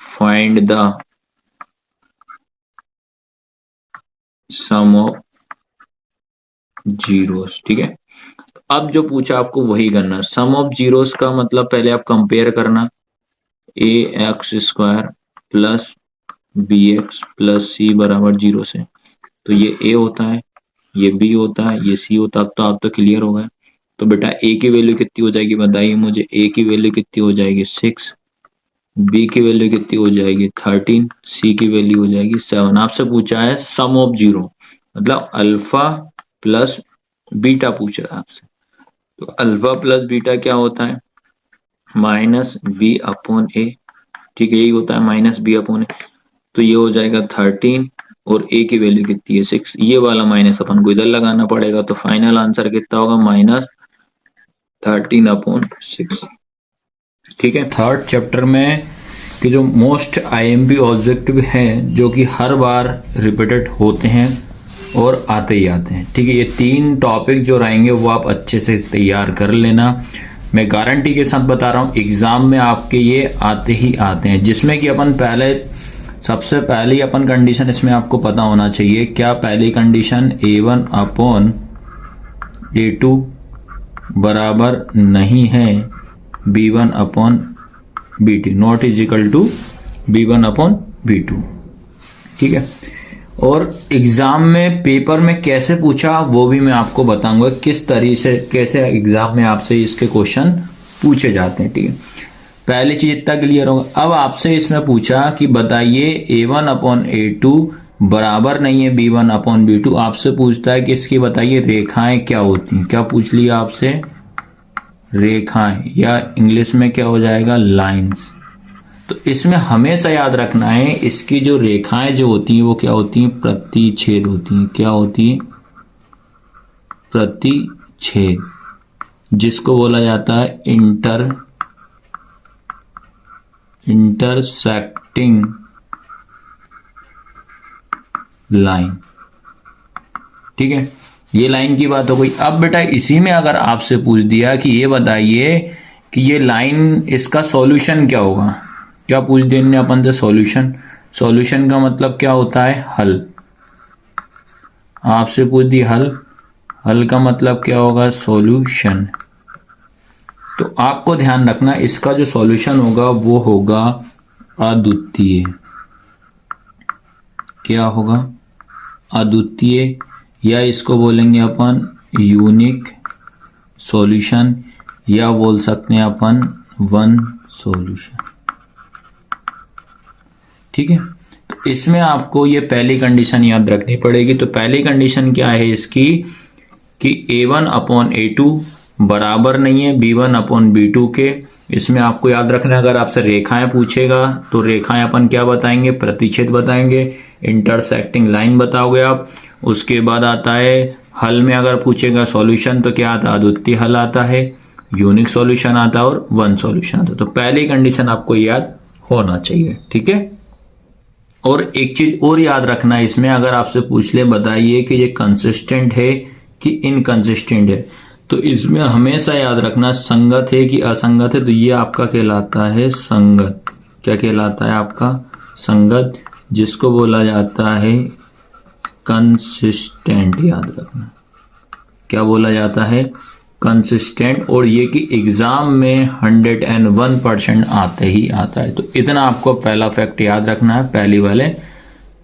find the sum of zeros. ठीक है, अब जो पूछा आपको वही करना, सम ऑफ जीरोस का मतलब पहले आप कंपेयर करना, ax² plus bx plus c बराबर 0 से, तो ये a होता है, ये b होता है, ये c होता है। अब तो आप तो क्लियर हो गए। तो बेटा a की वैल्यू कितनी हो जाएगी बताइए मुझे, a की वैल्यू कितनी हो जाएगी 6, b की वैल्यू कितनी हो जाएगी 13, c की वैल्यू हो जाएगी 7। आपसे पूछा है सम ऑफ जीरो, मतलब अल्फा प्लस बीटा पूछ रहा है आपसे। तो अल्फा प्लस बीटा क्या होता है, माइनस बी अपॉन ए। ठीक है, यही होता है माइनस बी अपॉन ए। तो ये हो जाएगा 13, और ए की वैल्यू कितनी है 6, ये वाला माइनस अपन को इधर लगाना पड़ेगा, तो फाइनल आंसर कितना होगा, -13/6। ठीक है, थर्ड चैप्टर में कि जो मोस्ट आईएमपी ऑब्जेक्टिव हैं, जो कि हर बार रिपीटेड होते हैं और आते ही आते हैं। ठीक है, ये 3 टॉपिक जो रहेंगे वो आप अच्छे से तैयार कर लेना, मैं गारंटी के साथ बता रहा हूँ, एग्जाम में आपके ये आते ही आते हैं। जिसमें कि अपन पहले, सबसे पहली अपन कंडीशन इसमें आपको पता होना चाहिए, क्या पहली कंडीशन A1/A2 बराबर नहीं है B1/B2, not is equal to B1/B2। ठीक है, और एग्जाम में पेपर में कैसे पूछा वो भी मैं आपको बताऊंगा, किस तरीके से कैसे एग्जाम में आपसे इसके क्वेश्चन पूछे जाते हैं। ठीक है, पहली चीज इतना क्लियर होगा। अब आपसे इसमें पूछा कि बताइए A1/A2 बराबर नहीं है B1/B2, आपसे पूछता है कि इसकी बताइए रेखाएं क्या होती हैं। क्या पूछ लिया आपसे, रेखाएं, या इंग्लिश में क्या हो जाएगा, लाइंस। तो इसमें हमेशा याद रखना है, इसकी जो रेखाएं जो होती हैं वो क्या होती हैं, प्रतिच्छेद होती हैं। क्या होती है, प्रतिच्छेद, जिसको बोला जाता है इंटरसेक्टिंग लाइन। ठीक है, ये लाइन की बात हो गई। अब बेटा इसी में अगर आपसे पूछ दिया कि ये बताइए कि ये लाइन, इसका सॉल्यूशन क्या होगा, क्या पूछ दिया अपन से, सॉल्यूशन। सॉल्यूशन का मतलब क्या होता है? हल। आपसे पूछ दी हल, हल का मतलब क्या होगा? सॉल्यूशन। तो आपको ध्यान रखना इसका जो सॉल्यूशन होगा वो होगा अद्वितीय। क्या होगा? अद्वितीय, या इसको बोलेंगे अपन यूनिक सॉल्यूशन, या बोल सकते हैं अपन वन सॉल्यूशन। ठीक है, तो इसमें आपको ये पहली कंडीशन याद रखनी पड़ेगी। तो पहली कंडीशन क्या है इसकी कि A1/A2 बराबर नहीं है B1/B2 के। इसमें आपको याद रखना है, अगर आपसे रेखाएं पूछेगा तो रेखाएं अपन क्या बताएंगे? प्रतिच्छेद बताएंगे, इंटरसेक्टिंग लाइन बताओगे आप। उसके बाद आता है हल में अगर पूछेगा सॉल्यूशन तो क्या आता है? अद्वितीय हल आता है, यूनिक सॉल्यूशन आता है और वन सॉल्यूशन आता है। तो पहली कंडीशन आपको याद होना चाहिए। ठीक है, और एक चीज और याद रखना है इसमें, अगर आपसे पूछ ले बताइए कि ये कंसिस्टेंट है कि इनकंसिस्टेंट है, तो इसमें हमेशा याद रखना संगत है कि असंगत है। तो ये आपका कहलाता है संगत। क्या कहलाता है आपका? संगत, जिसको बोला जाता है कंसिस्टेंट। याद रखना क्या बोला जाता है? कंसिस्टेंट। और ये कि एग्जाम में 101% आते ही आता है। तो इतना आपको पहला फैक्ट याद रखना है पहली वाले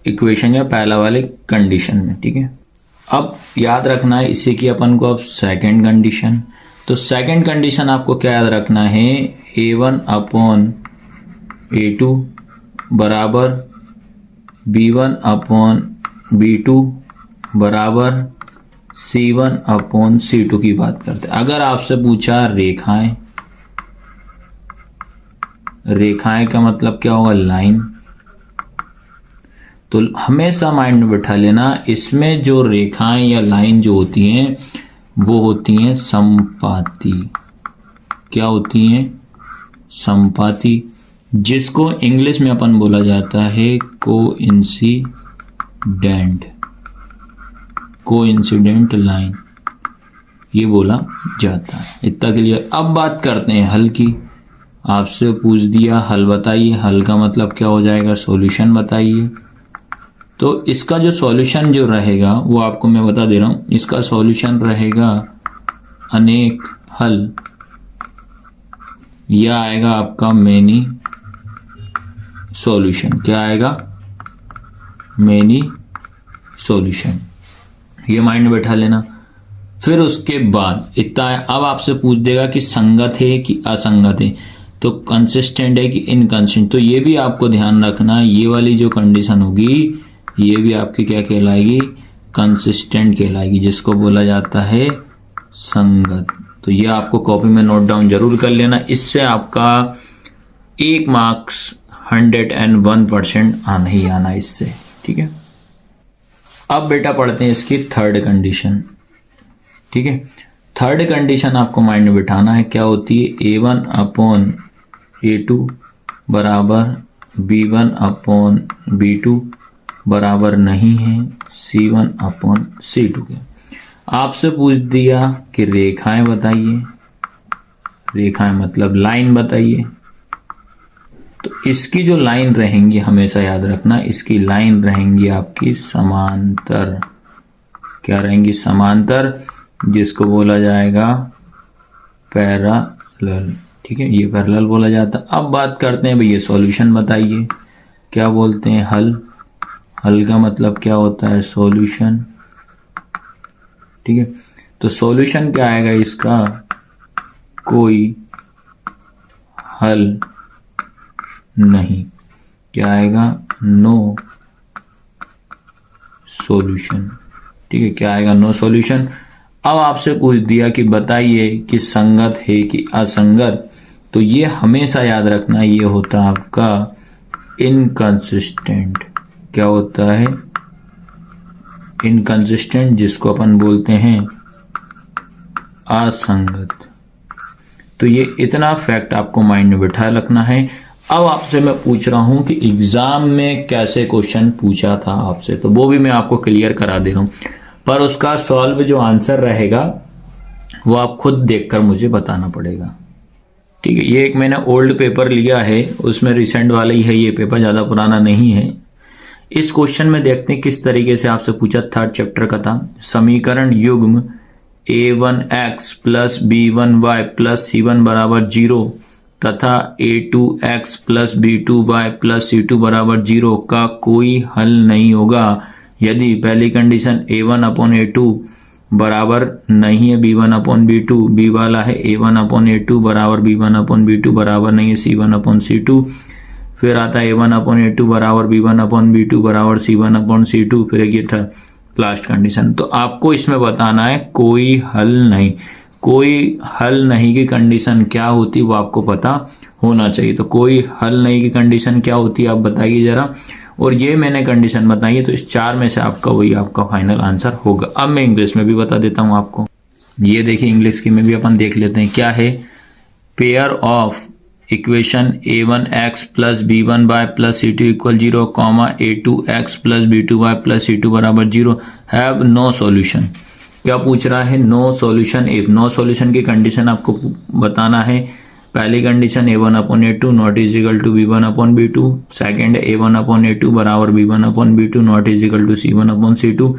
इक्वेशन या पहला वाले कंडीशन में। ठीक है, अब याद रखना है इसी की अपन को अब सेकंड कंडीशन। तो सेकंड कंडीशन आपको क्या याद रखना है? A1/A2 बराबर B1/B2 बराबर C1/C2 की बात करते हैं। अगर आपसे पूछा रेखाएं, रेखाएं का मतलब क्या होगा? लाइन। तो हमेशा माइंड में बैठा लेना, इसमें जो रेखाएं या लाइन जो होती हैं वो होती हैं संपाती। क्या होती हैं? संपाती, जिसको इंग्लिश में अपन बोला जाता है कोइंसिडेंट लाइन, ये बोला जाता है। इतना क्लियर। अब बात करते हैं हल की। आपसे पूछ दिया हल बताइए, हल का मतलब क्या हो जाएगा? सॉल्यूशन बताइए। तो इसका जो सॉल्यूशन जो रहेगा वो आपको मैं बता दे रहा हूं, इसका सॉल्यूशन रहेगा अनेक हल, यह आएगा आपका मेनी सॉल्यूशन। क्या आएगा? Many solution. ये माइंड में बैठा लेना। फिर उसके बाद इतना है, अब आपसे पूछ देगा कि संगत है कि असंगत है, तो कंसिस्टेंट है कि इनकंसिस्टेंट। तो ये भी आपको ध्यान रखना, ये वाली जो कंडीशन होगी ये भी आपकी क्या कहलाएगी? कंसिस्टेंट कहलाएगी, जिसको बोला जाता है संगत। तो ये आपको कॉपी में नोट डाउन जरूर कर लेना, इससे आपका 1 मार्क्स 101% आना ही आना इससे। ठीक है, अब बेटा पढ़ते हैं इसकी थर्ड कंडीशन। ठीक है, थर्ड कंडीशन आपको माइंड में बिठाना है। क्या होती है? A1/A2 बराबर B1/B2 बराबर नहीं है C1/C2 के। आपसे पूछ दिया कि रेखाएं बताइए, रेखाएं मतलब लाइन बताइए। तो इसकी जो लाइन रहेंगी हमेशा याद रखना, इसकी लाइन रहेंगी आपकी समांतर। क्या रहेंगी? समांतर, जिसको बोला जाएगा पैरेलल। ठीक है, ये पैरेलल बोला जाता है। अब बात करते हैं भैया सॉल्यूशन बताइए। क्या बोलते हैं? हल। हल का मतलब क्या होता है? सॉल्यूशन। ठीक है, तो सॉल्यूशन क्या आएगा इसका? कोई हल नहीं। क्या आएगा? No solution. ठीक है, क्या आएगा? No solution. अब आपसे पूछ दिया कि बताइए कि संगत है कि असंगत, तो ये हमेशा याद रखना, ये होता है आपका इनकंसिस्टेंट। क्या होता है? इनकंसिस्टेंट, जिसको अपन बोलते हैं असंगत। तो ये इतना फैक्ट आपको माइंड में बिठा रखना है। अब आपसे मैं पूछ रहा हूं कि एग्जाम में कैसे क्वेश्चन पूछा था आपसे, तो वो भी मैं आपको क्लियर करा दे रहा हूं, पर उसका सॉल्व जो आंसर रहेगा वो आप खुद देखकर मुझे बताना पड़ेगा। ठीक है, ये एक मैंने ओल्ड पेपर लिया है, उसमें रिसेंट वाला ही है ये पेपर, ज़्यादा पुराना नहीं है। इस क्वेश्चन में देखते हैं किस तरीके से आपसे पूछा, थर्ड चैप्टर का था। समीकरण युग्म a1x plus b1y plus c1 बराबर 0 तथा a2x plus b2y plus c2 बराबर 0 का कोई हल नहीं होगा यदि पहली कंडीशन a1 अपॉन a2 बराबर नहीं है b1 अपॉन b2, b वाला है a1 अपॉन a2 बराबर b1 अपॉन b2 बराबर नहीं है c1 अपॉन c2, फिर आता है a1 अपॉन a2 बराबर b1 अपॉन b2 बराबर c1 अपॉन c2, फिर एक ये था लास्ट कंडीशन। तो आपको इसमें बताना है कोई हल नहीं, कोई हल नहीं की कंडीशन क्या होती वो आपको पता होना चाहिए। तो कोई हल नहीं की कंडीशन क्या होती है आप बताइए जरा, और ये मैंने कंडीशन बताई है, तो इस चार में से आपका वही आपका फाइनल आंसर होगा। अब मैं इंग्लिश में भी बता देता हूँ आपको। ये देखिए इंग्लिश की में भी अपन देख लेते हैं क्या है। Pair of equation a1x plus b1y plus c2 equal 0 comma a2x plus b2y plus c2 बराबर 0 हैव नो सॉल्यूशन। क्या पूछ रहा है? No solution if. No solution की कंडीशन आपको बताना है। पहली condition a1 upon a2 not is equal to b1 upon b2, second a1 upon a2 बराबर b1 upon b2 not is equal to c1 upon c2,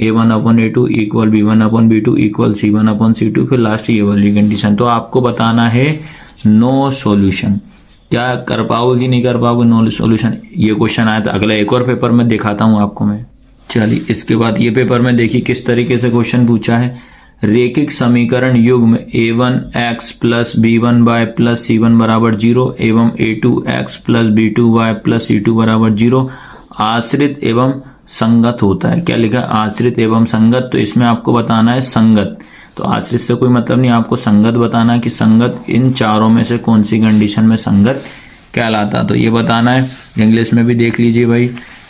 a1 upon a2 equal b1 upon b2 equal c1 upon c2, फिर लास्ट ये वाली कंडीशन। तो आपको बताना है नो सॉल्यूशन। क्या कर पाओगे कि नहीं कर पाओगे नो सॉल्यूशन? ये क्वेश्चन आया था, अगला एक और पेपर में दिखाता हूँ आपको मैं। चलिए इसके बाद ये पेपर में देखिए किस तरीके से क्वेश्चन पूछा है। रेखिक समीकरण युग्म a1x plus b1y plus c1 बराबर 0 एवं a2x plus b2y plus c2 बराबर 0 आश्रित एवं संगत होता है। क्या लिखा है? आश्रित एवं संगत। तो इसमें आपको बताना है संगत। तो आश्रित से कोई मतलब नहीं, आपको संगत बताना है कि संगत इन चारों में से कौन सी कंडीशन में संगत कहलाता। तो ये बताना है। इंग्लिश में भी देख लीजिए भाई।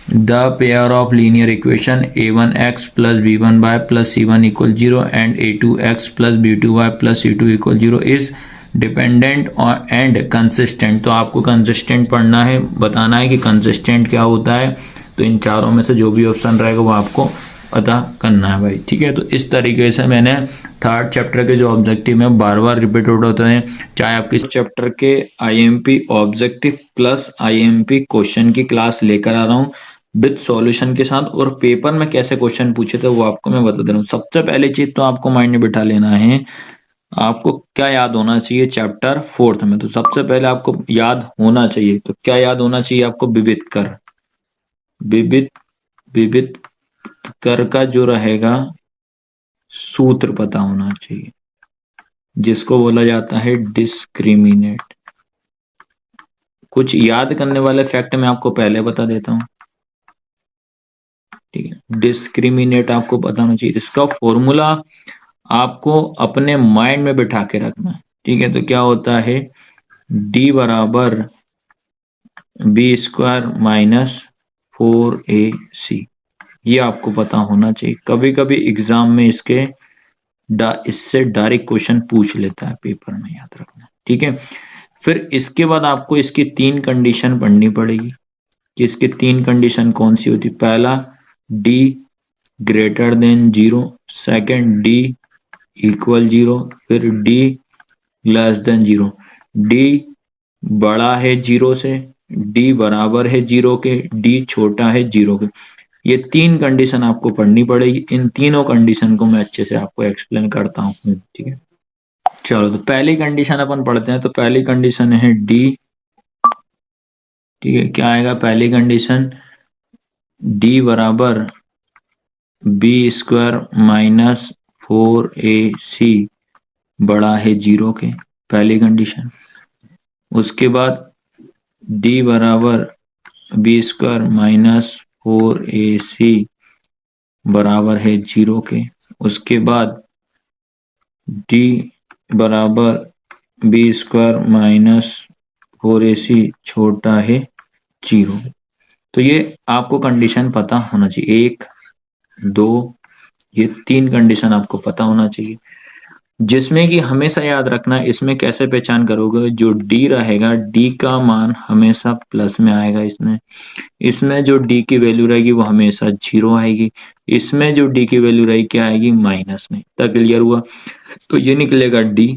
The pair of linear equation a1x plus b1y plus c1 equal 0 and a2x plus b2y plus c2 equal 0 is dependent and consistent. तो आपको कंसिस्टेंट पढ़ना है, बताना है कि कंसिस्टेंट क्या होता है। तो इन चारों में से जो भी ऑप्शन रहेगा वो आपको पता करना है भाई, ठीक है। तो इस तरीके से मैंने थर्ड चैप्टर के जो ऑब्जेक्टिव है बार बार रिपीट होते हैं, चाहे आपके चैप्टर के IMP objective plus IMP question की क्लास लेकर आ रहा हूँ विद सॉल्यूशन के साथ, और पेपर में कैसे क्वेश्चन पूछे थे वो आपको मैं बता दे रहा हूँ। सबसे पहली चीज तो आपको माइंड में बिठा लेना है, आपको क्या याद होना चाहिए चैप्टर फोर्थ में। तो सबसे पहले आपको याद होना चाहिए, तो क्या याद होना चाहिए आपको? विविध कर। विविध विविध कर का जो रहेगा सूत्र पता होना चाहिए, जिसको बोला जाता है डिस्क्रिमिनेट। कुछ याद करने वाले फैक्ट मैं आपको पहले बता देता हूँ, ठीक है। डिस्क्रिमिनेट आपको पता होना चाहिए, इसका फॉर्मूला आपको अपने माइंड में बिठा के रखना है, ठीक है। तो क्या होता है? डी बराबर बी स्क्वायर माइनस 4ac, ये आपको पता होना चाहिए। कभी कभी एग्जाम में इससे डायरेक्ट क्वेश्चन पूछ लेता है पेपर में, याद रखना, ठीक है। फिर इसके बाद आपको इसकी तीन कंडीशन पढ़नी पड़ेगी कि इसकी तीन कंडीशन कौन सी होती। पहला D greater than 0, second D equal 0, फिर डी लेस देन 0। डी बड़ा है 0 से, डी बराबर है 0 के, डी छोटा है 0 के। ये तीन कंडीशन आपको पढ़नी पड़ेगी। इन तीनों कंडीशन को मैं अच्छे से आपको एक्सप्लेन करता हूँ, ठीक है। चलो तो पहली कंडीशन अपन पढ़ते हैं। तो पहली कंडीशन है डी, ठीक है। क्या आएगा पहली कंडीशन? डी बराबर बी स्क्वायर माइनस 4ac बड़ा है 0 के, पहली कंडीशन। उसके बाद डी बराबर बी स्क्वायर माइनस 4ac बराबर है 0 के। उसके बाद डी बराबर बी स्क्वायर माइनस 4ac छोटा है 0। तो ये आपको कंडीशन पता होना चाहिए, 1 2, ये तीन कंडीशन आपको पता होना चाहिए। जिसमें कि हमेशा याद रखना, इसमें कैसे पहचान करोगे? जो डी रहेगा, डी का मान हमेशा प्लस में आएगा। इसमें जो डी की वैल्यू रहेगी वो हमेशा 0 आएगी। इसमें जो डी की वैल्यू रहेगी क्या आएगी? माइनस में। तक क्लियर हुआ? तो ये निकलेगा डी।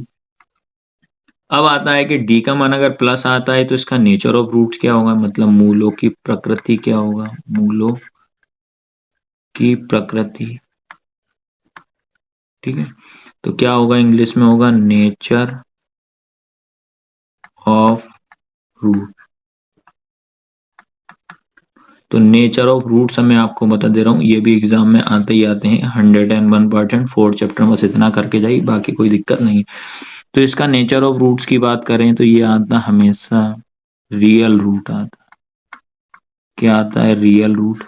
अब आता है कि डी का मान अगर प्लस आता है तो इसका नेचर ऑफ रूट क्या होगा, मतलब मूलों की प्रकृति क्या होगा, मूलों की प्रकृति। ठीक है, तो क्या होगा, इंग्लिश में होगा नेचर ऑफ रूट। तो नेचर ऑफ रूट्स मैं आपको बता दे रहा हूँ, ये भी एग्जाम में आते ही आते हैं 101%, 4 चैप्टर बस इतना करके जाइए, बाकी कोई दिक्कत नहीं है। तो इसका नेचर ऑफ रूट्स की बात करें तो ये आता हमेशा रियल रूट आता। क्या आता है, रियल रूट।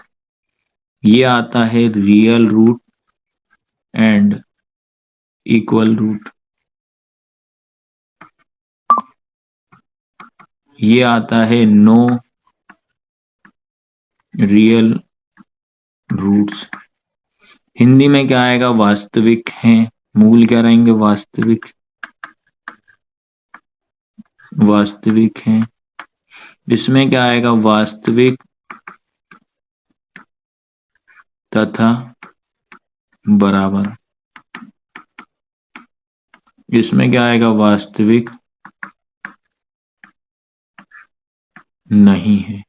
ये आता है real root and equal root. ये आता है नो रियल रूट्स। हिंदी में क्या आएगा, वास्तविक हैं। मूल क्या रहेंगे, वास्तविक, वास्तविक हैं। इसमें क्या आएगा, वास्तविक तथा बराबर। इसमें क्या आएगा, वास्तविक नहीं है।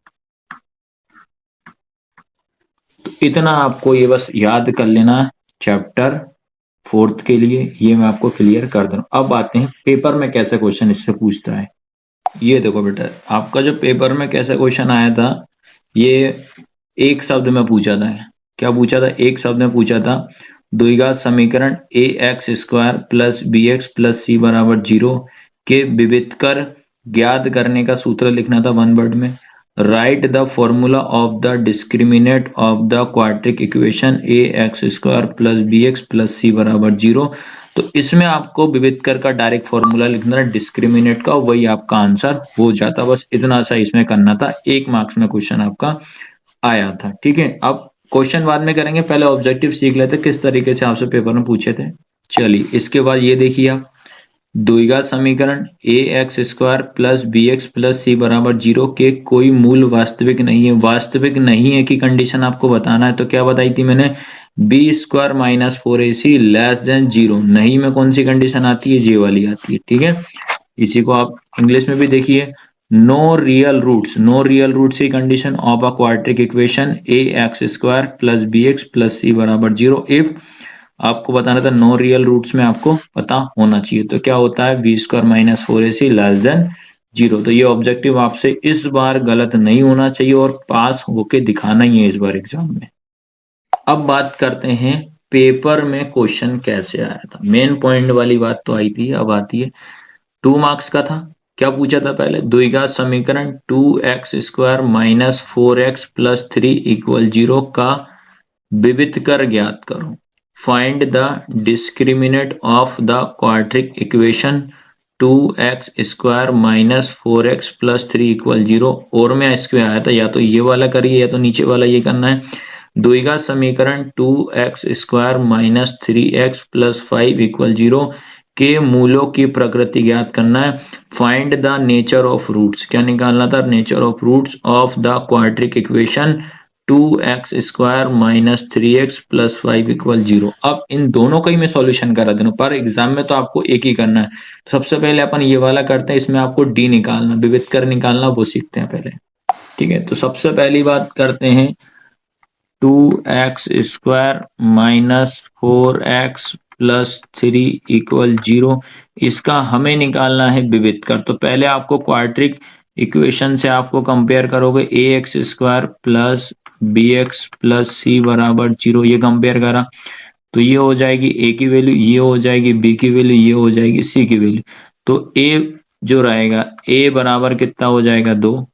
तो इतना आपको ये बस याद कर लेना चैप्टर 4 के लिए, ये मैं आपको क्लियर कर दूं। अब आते हैं पेपर में कैसे क्वेश्चन इससे पूछता है। ये देखो बेटा, आपका जो पेपर में कैसे क्वेश्चन आया था, ये एक शब्द में पूछा था। क्या पूछा था, एक शब्द में पूछा था। द्विघात समीकरण A X square plus B X plus C बराबर 0 के विविधकर ज्ञात करने का सूत्र लिखना था 1 वर्ड में। Write the formula of the discriminant of the quadric equation A X square plus B X plus C बराबर 0। तो इसमें आपको विविधकर का डायरेक्ट फॉर्मूला लिखना था डिस्क्रिमिनेंट का, वही आपका आंसर हो जाता। बस इतना सा इसमें करना था, 1 मार्क्स में क्वेश्चन आपका आया था। ठीक है, अब क्वेश्चन बाद में करेंगे, पहले ऑब्जेक्टिव सीख लेते किस तरीके से आपसे पेपर में पूछे थे। चलिए, इसके बाद ये देखिए आप, द्विघात समीकरण A X square plus B X plus C बराबर 0 के कोई मूल वास्तविक नहीं है। वास्तविक नहीं है की कंडीशन आपको बताना है, तो क्या बताई थी मैंने, B square minus 4ac less than 0। नहीं में कौन सी कंडीशन आती है, ये वाली आती है। ठीक है, इसी को आप इंग्लिश में भी देखिए, no real roots, no real roots की condition of a quadratic equation A X square plus B X plus C बराबर 0 इफ, आपको बताना था नो रियल रूट्स में आपको पता होना चाहिए। तो क्या होता है, B square minus 4ac less than 0। तो ये ऑब्जेक्टिव आपसे इस बार गलत नहीं होना चाहिए और पास होके दिखाना ही है इस बार एग्जाम में। अब बात करते हैं पेपर में क्वेश्चन कैसे आया था। मेन पॉइंट वाली बात तो आई थी, अब आती है 2 मार्क्स का था। क्या पूछा था पहले, द्विघात समीकरण 2x square minus 4x plus 3 equal 0 का विविधकर ज्ञात करो। Find the discriminant of the quadric equation 2x square minus 4x plus 3 equal 0। और में इसके आया था, या तो ये वाला करिए या तो नीचे वाला ये करना है। द्विघात समीकरण 2x square minus 3x plus 5 equal 0 के मूलों की प्रकृति ज्ञात करना है। Find the nature of roots, क्या निकालना था, nature of roots of the quadric equation 2x square minus 3x plus 5 equal 0। अब इन दोनों का ही मैं सॉल्यूशन करा दूं, पर एग्जाम में तो आपको एक ही करना है। तो सबसे पहले अपन ये वाला करते हैं, इसमें आपको डी निकालना, विविधकर निकालना, वो सीखते हैं पहले। ठीक है, तो सबसे पहली बात करते हैं 2x square minus 4x plus 3 equal 0। इसका हमें निकालना है विविधकर। तो पहले आपको क्वाड्रिक इक्वेशन से आपको कंपेयर करोगे, A X square plus B X plus C बराबर 0, ये कंपेयर करा तो ये हो जाएगी ए की वैल्यू, ये हो जाएगी बी की वैल्यू, ये हो जाएगी सी की वैल्यू। तो ए जो रहेगा, ए बराबर कितना हो जाएगा 2,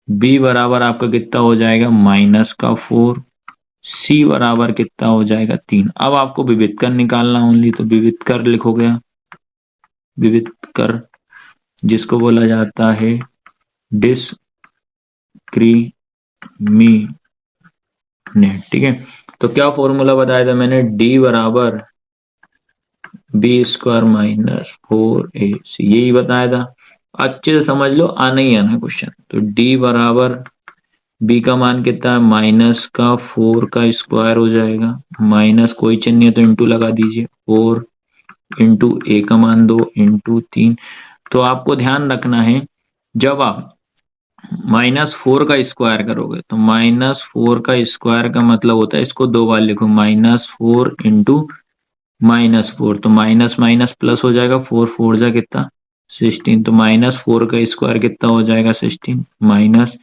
बी बराबर आपका कितना हो जाएगा माइनस का 4, सी बराबर कितना हो जाएगा 3। अब आपको विविधकर निकालना ओनली, तो विविधकर लिखोगे, विविधकर जिसको बोला जाता है डिस्क्रिमिनेंट। ठीक है, तो क्या फॉर्मूला बताया था मैंने, डी बराबर बी स्क्वायर माइनस 4ac, यही बताया था। अच्छे से समझ लो, आना ही आना क्वेश्चन। तो डी बराबर बी का मान कितना है, माइनस का 4 का स्क्वायर हो जाएगा, माइनस कोई चिन्ह है तो इंटू लगा दीजिए, 4 इंटू ए का मान 2 इंटू 3। तो आपको ध्यान रखना है, जब आप -4 का स्क्वायर करोगे तो -4 का स्क्वायर का मतलब होता है, इसको दो बार लिखो, -4 इंटू -4, तो माइनस माइनस प्लस हो जाएगा, 4 4 जा कितना 16, तो -4 का स्क्वायर कितना हो जाएगा 16, माइनस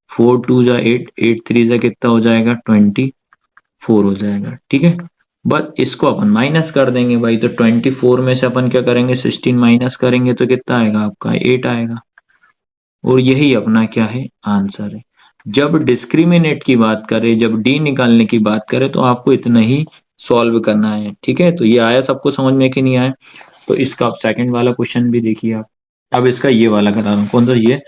4 2 जा 8, 8 3 जा कितना हो जाएगा 24 हो जाएगा। ठीक है, बस इसको अपन माइनस कर देंगे भाई, तो 24 में से अपन क्या करेंगे 16 माइनस करेंगे तो कितना आएगा आपका 8 आएगा, और यही अपना क्या है आंसर है। जब डिस्क्रिमिनेट की बात करें, जब डी निकालने की बात करें तो आपको इतना ही सॉल्व करना है। ठीक है, तो ये आया सबको समझ में कि नहीं आया? तो इसका आप सेकंड वाला क्वेश्चन भी देखिए आप। अब इसका ये वाला करा रहा हूँ, कौन सा ये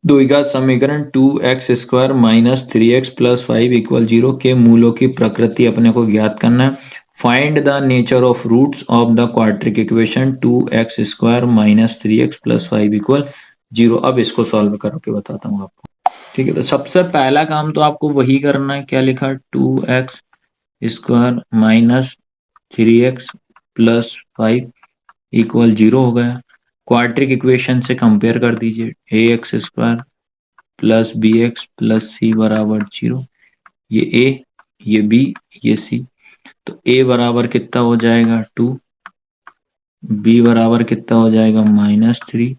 द्विघात समीकरण 2x² minus 3x plus 5 equal 0 के मूलों की प्रकृति अपने को ज्ञात करना है। Find the nature of roots of the quadric equation 2x² minus 3x plus 5 equal 0। अब इसको सॉल्व करके बताता हूँ आपको। ठीक है, तो सबसे पहला काम तो आपको वही करना है, क्या लिखा 2x² minus 3x plus 5 equal 0 हो गया। क्वाड्रिक इक्वेशन से कंपेयर कर दीजिए, ax² plus bx plus c बराबर 0, ये a, ये b, ये c, तो a बराबर कितना हो जाएगा 2, b बराबर कितना हो जाएगा -3,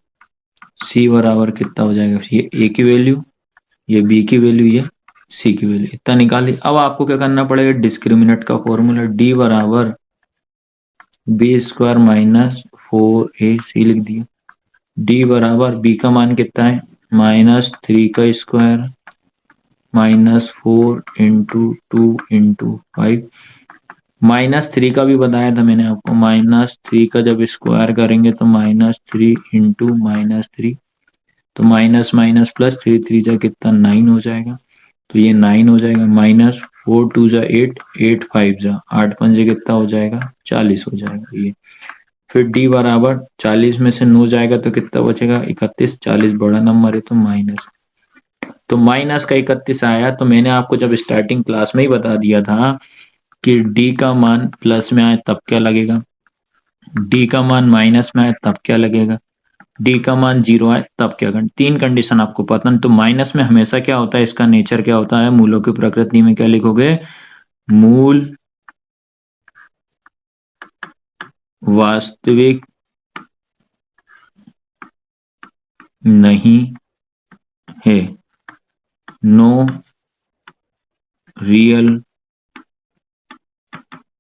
c बराबर कितना हो जाएगा, ये a की वैल्यू, ये b की वैल्यू, ये c की वैल्यू, इतना निकाल ली। अब आपको क्या करना पड़ेगा, डिस्क्रिमिनेंट का फॉर्मूला d बराबर b² माइनस 4ac लिख दिया, d बराबर b का मान कितना है -3 का स्क्वायर माइनस 4 इंटू 2 इंटू 5, -3 का भी बताया था मैंने आपको, -3 का जब स्क्वायर करेंगे तो -3 इंटू -3, तो माइनस माइनस प्लस 3 3 जा कितना 9 हो जाएगा, तो ये 9 हो जाएगा, माइनस 4 2 जा 8, 8 5 जा 8 5 कितना हो जाएगा 40 हो जाएगा ये। फिर d बराबर 40 में से 9 जाएगा तो कितना बचेगा 31, 40 बड़ा नंबर है तो माइनस, तो माइनस का 31 आया। तो मैंने आपको जब स्टार्टिंग क्लास में ही बता दिया था कि d का मान प्लस में आए तब क्या लगेगा, d का मान माइनस में आए तब क्या लगेगा, d का मान 0 आए तब क्या करना। तीन कंडीशन आपको पता है, तो माइनस में हमेशा क्या होता है, इसका नेचर क्या होता है, मूलों की प्रकृति में क्या लिखोगे, मूल वास्तविक नहीं है, नो रियल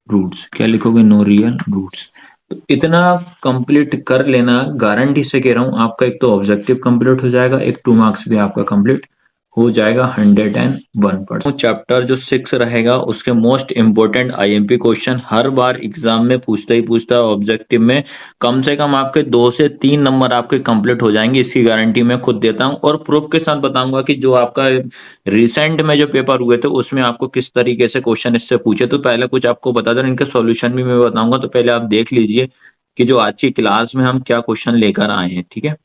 रूट्स, क्या लिखोगे, नो रियल रूट्स। तो इतना कंप्लीट कर लेना, गारंटी से कह रहा हूं, आपका एक तो ऑब्जेक्टिव कंप्लीट हो जाएगा, एक 2 मार्क्स भी आपका कंप्लीट हो जाएगा 101%। चैप्टर जो 6 रहेगा उसके मोस्ट इंपोर्टेंट आईएमपी क्वेश्चन हर बार एग्जाम में पूछता ही पूछता है, ऑब्जेक्टिव में कम से कम आपके 2 से 3 नंबर आपके कंप्लीट हो जाएंगे, इसकी गारंटी मैं खुद देता हूं, और प्रूफ के साथ बताऊंगा कि जो आपका रिसेंट में जो पेपर हुए थे उसमें आपको किस तरीके से क्वेश्चन इससे पूछे। तो पहले कुछ आपको बता दें, इनके सॉल्यूशन भी मैं बताऊंगा, तो पहले आप देख लीजिए कि जो आज की क्लास में हम क्या क्वेश्चन लेकर आए हैं। ठीक है,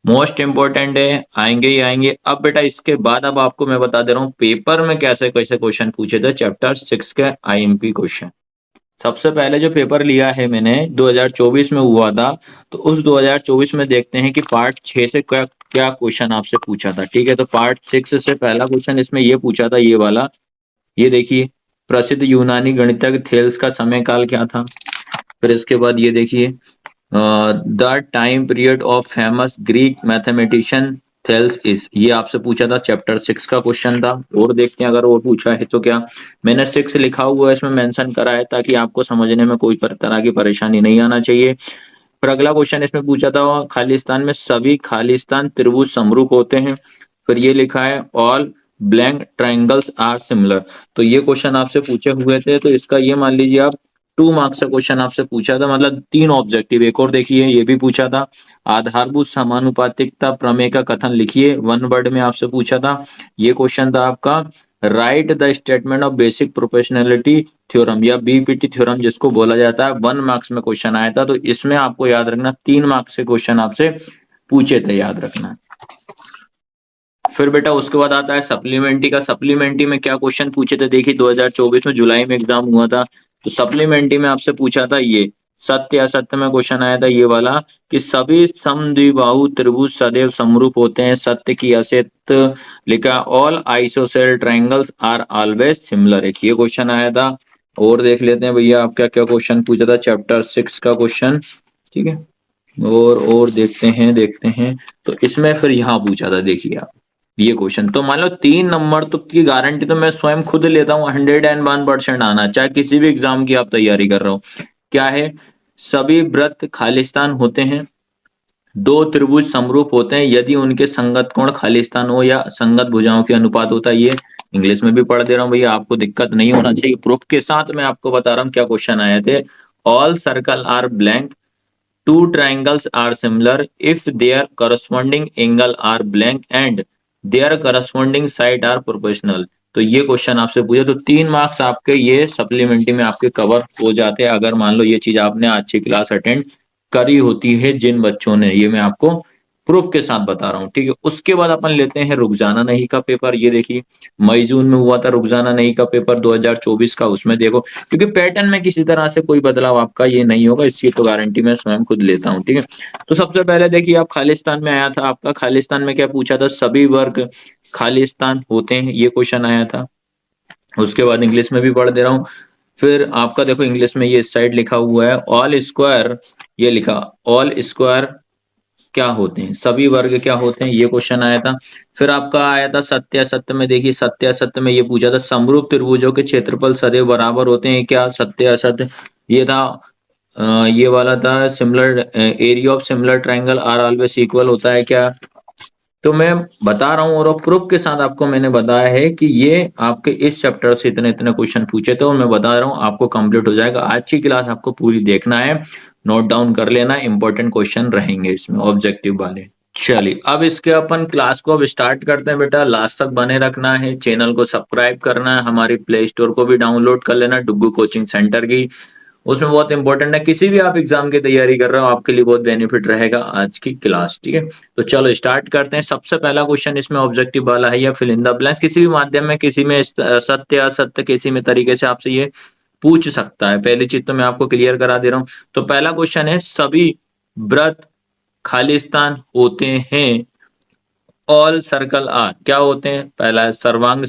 मोस्ट इंपोर्टेंट है, आएंगे ही आएंगे। अब बेटा इसके बाद अब आपको मैं बता दे रहा हूँ पेपर में कैसे कैसे क्वेश्चन पूछे थे चैप्टर 6 के आईएमपी क्वेश्चन। सबसे पहले जो पेपर लिया है मैंने 2024 में हुआ था, तो उस 2024 में देखते हैं कि पार्ट 6 से क्या क्या क्वेश्चन आपसे पूछा था। ठीक है, तो पार्ट 6 से पहला क्वेश्चन इसमें ये पूछा था, ये वाला, ये देखिए, प्रसिद्ध यूनानी गणितज्ञ थेल्स का समय काल क्या था। फिर इसके बाद ये देखिए, the time period of famous Greek mathematician Thales is, ये आपसे पूछा था, चैप्टर 6 का क्वेश्चन था। और देखते हैं अगर और पूछा है तो क्या, मैंने 6 लिखा हुआ है इसमें मेंशन करा है ताकि आपको समझने में कोई तरह की परेशानी नहीं आना चाहिए। फिर अगला क्वेश्चन इसमें पूछा था, खालिस्तान में सभी खालिस्तान त्रिभुज समरूप होते हैं। फिर ये लिखा है all blank triangles are similar, तो ये क्वेश्चन आपसे पूछे हुए थे, तो इसका ये मान लीजिए आप 2 मार्क्स का क्वेश्चन आपसे पूछा था, मतलब 3 ऑब्जेक्टिव। एक और देखिए, ये भी पूछा था, आधारभूत समानुपातिकता प्रमेय का कथन लिखिए, 1 वर्ड में आपसे पूछा था। ये क्वेश्चन था आपका, right the statement of basic proportionality theorem या बीपीटी थ्योरम जिसको बोला जाता है, 1 मार्क्स में क्वेश्चन आया था। तो इसमें आपको याद रखना 3 मार्क्स से क्वेश्चन आपसे पूछे थे, याद रखना। फिर बेटा उसके बाद आता है सप्लीमेंट्री का। सप्लीमेंट्री में क्या क्वेश्चन पूछे थे, देखिए 2024 में जुलाई में एग्जाम हुआ था, तो सप्लीमेंट्री में आपसे पूछा था ये सत्य असत्य में क्वेश्चन आया था ये वाला कि सभी समद्विबाहु त्रिभुज सदैव समरूप होते हैं, सत्य की असत्य लिखा। All isosceles triangles are always similar, एक ये क्वेश्चन आया था। और देख लेते हैं भैया आप क्या क्या क्वेश्चन पूछा था चैप्टर 6 का क्वेश्चन, ठीक है। और देखते हैं तो इसमें फिर यहाँ पूछा था, देखिए आप ये क्वेश्चन। तो मान लो 3 नंबर तो की गारंटी तो मैं स्वयं खुद लेता हूँ, 101% आना, चाहे किसी भी एग्जाम की आप तैयारी कर रहे हो। क्या है? सभी वृत्त खालिस्तान होते हैं, दो त्रिभुज समरूप होते हैं यदि उनके संगत कोण खालिस्तान हो या संगत भुजाओं के अनुपात होता है। ये इंग्लिश में भी पढ़ दे रहा हूँ भैया, आपको दिक्कत नहीं होना चाहिए। प्रूफ के साथ मैं आपको बता रहा हूँ क्या क्वेश्चन आए थे। All circle are blank, two triangles are similar if their corresponding angle are blank and their corresponding side are proportional। तो ये क्वेश्चन आपसे पूछे तो 3 मार्क्स आपके ये सप्लीमेंट्री में आपके कवर हो जाते हैं, अगर मान लो ये चीज आपने आज की क्लास अटेंड करी होती है जिन बच्चों ने। ये मैं आपको प्रूफ के साथ बता रहा हूँ, ठीक है। उसके बाद अपन लेते हैं रुक जाना नहीं का पेपर। ये देखिए मई जून में हुआ था रुक जाना नहीं का पेपर 2024 का। उसमें देखो क्योंकि पैटर्न में किसी तरह से कोई बदलाव आपका ये नहीं होगा, इसकी तो गारंटी मैं स्वयं खुद लेता हूँ, ठीक है। तो सबसे पहले देखिए आप खालिस्तान में आया था आपका, खालिस्तान में क्या पूछा था? सभी वर्ग खालिस्तान होते हैं, ये क्वेश्चन आया था। उसके बाद इंग्लिश में भी पढ़ दे रहा हूँ। फिर आपका देखो इंग्लिश में ये इस साइड लिखा हुआ है ऑल स्क्वायर, ये लिखा ऑल स्क्वायर क्या होते हैं, सभी वर्ग क्या होते हैं, ये क्वेश्चन आया था। फिर आपका आया था सत्य असत्य में, देखिए सत्य असत्य में ये पूछा था समरूप त्रिभुजों के क्षेत्रफल सदैव बराबर होते हैं क्या, सत्य असत्य। ये था ये वाला था similar area of similar triangle are always equal होता है क्या। तो मैं बता रहा हूँ और प्रूफ के साथ आपको मैंने बताया है कि ये आपके इस चैप्टर से इतने इतने क्वेश्चन पूछे थे और मैं बता रहा हूँ आपको कंप्लीट हो जाएगा। आज की क्लास आपको पूरी देखना है, नोट डाउन कर लेना, इंपॉर्टेंट क्वेश्चन रहेंगे इसमें ऑब्जेक्टिव वाले। चलिए अब इसके अपन क्लास को अब स्टार्ट करते हैं बेटा, लास्ट तक बने रखना है, चैनल को सब्सक्राइब करना है, हमारी प्ले स्टोर को भी डाउनलोड कर लेना डुग्गू कोचिंग सेंटर की। उसमें बहुत इंपॉर्टेंट है, किसी भी आप एग्जाम की तैयारी कर रहे हो आपके लिए बहुत बेनिफिट रहेगा आज की क्लास, ठीक है। तो चलो स्टार्ट करते हैं। सबसे पहला क्वेश्चन इसमें ऑब्जेक्टिव वाला है या फिल इन द ब्लैंक्स, किसी भी माध्यम में किसी में सत्य असत्य किसी में तरीके से आपसे ये पूछ सकता है। पहली चीज तो मैं आपको क्लियर करा दे रहा हूं। तो पहला क्वेश्चन है सभी वृत्त खालिस्तान होते हैं, ऑल सर्कल आर क्या होते हैं? पहला है सर्वांग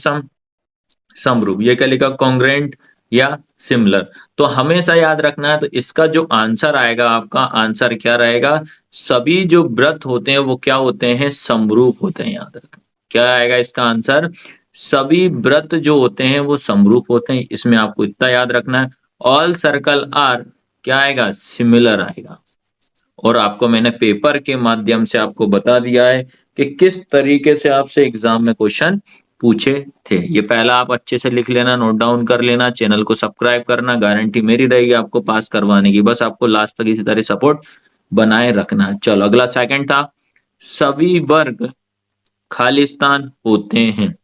समरूप, ये क्या लिखा कॉन्ग्रेंट या सिमिलर। तो हमेशा याद रखना है, तो इसका जो आंसर आएगा आपका आंसर क्या रहेगा? सभी जो व्रत होते हैं वो क्या होते हैं? समरूप होते हैं, याद रखना। क्या आएगा इसका आंसर? सभी व्रत जो होते हैं वो समरूप होते हैं, इसमें आपको इतना याद रखना है। ऑल सर्कल आर क्या आएगा? सिमिलर आएगा। और आपको मैंने पेपर के माध्यम से आपको बता दिया है कि किस तरीके से आपसे एग्जाम में क्वेश्चन पूछे थे। ये पहला आप अच्छे से लिख लेना, नोट डाउन कर लेना, चैनल को सब्सक्राइब करना, गारंटी मेरी रहेगी आपको पास करवाने की, बस आपको लास्ट तक इसी तरह सपोर्ट बनाए रखना है। चलो अगला सेकंड था सभी वर्ग खालिस्तान होते हैं,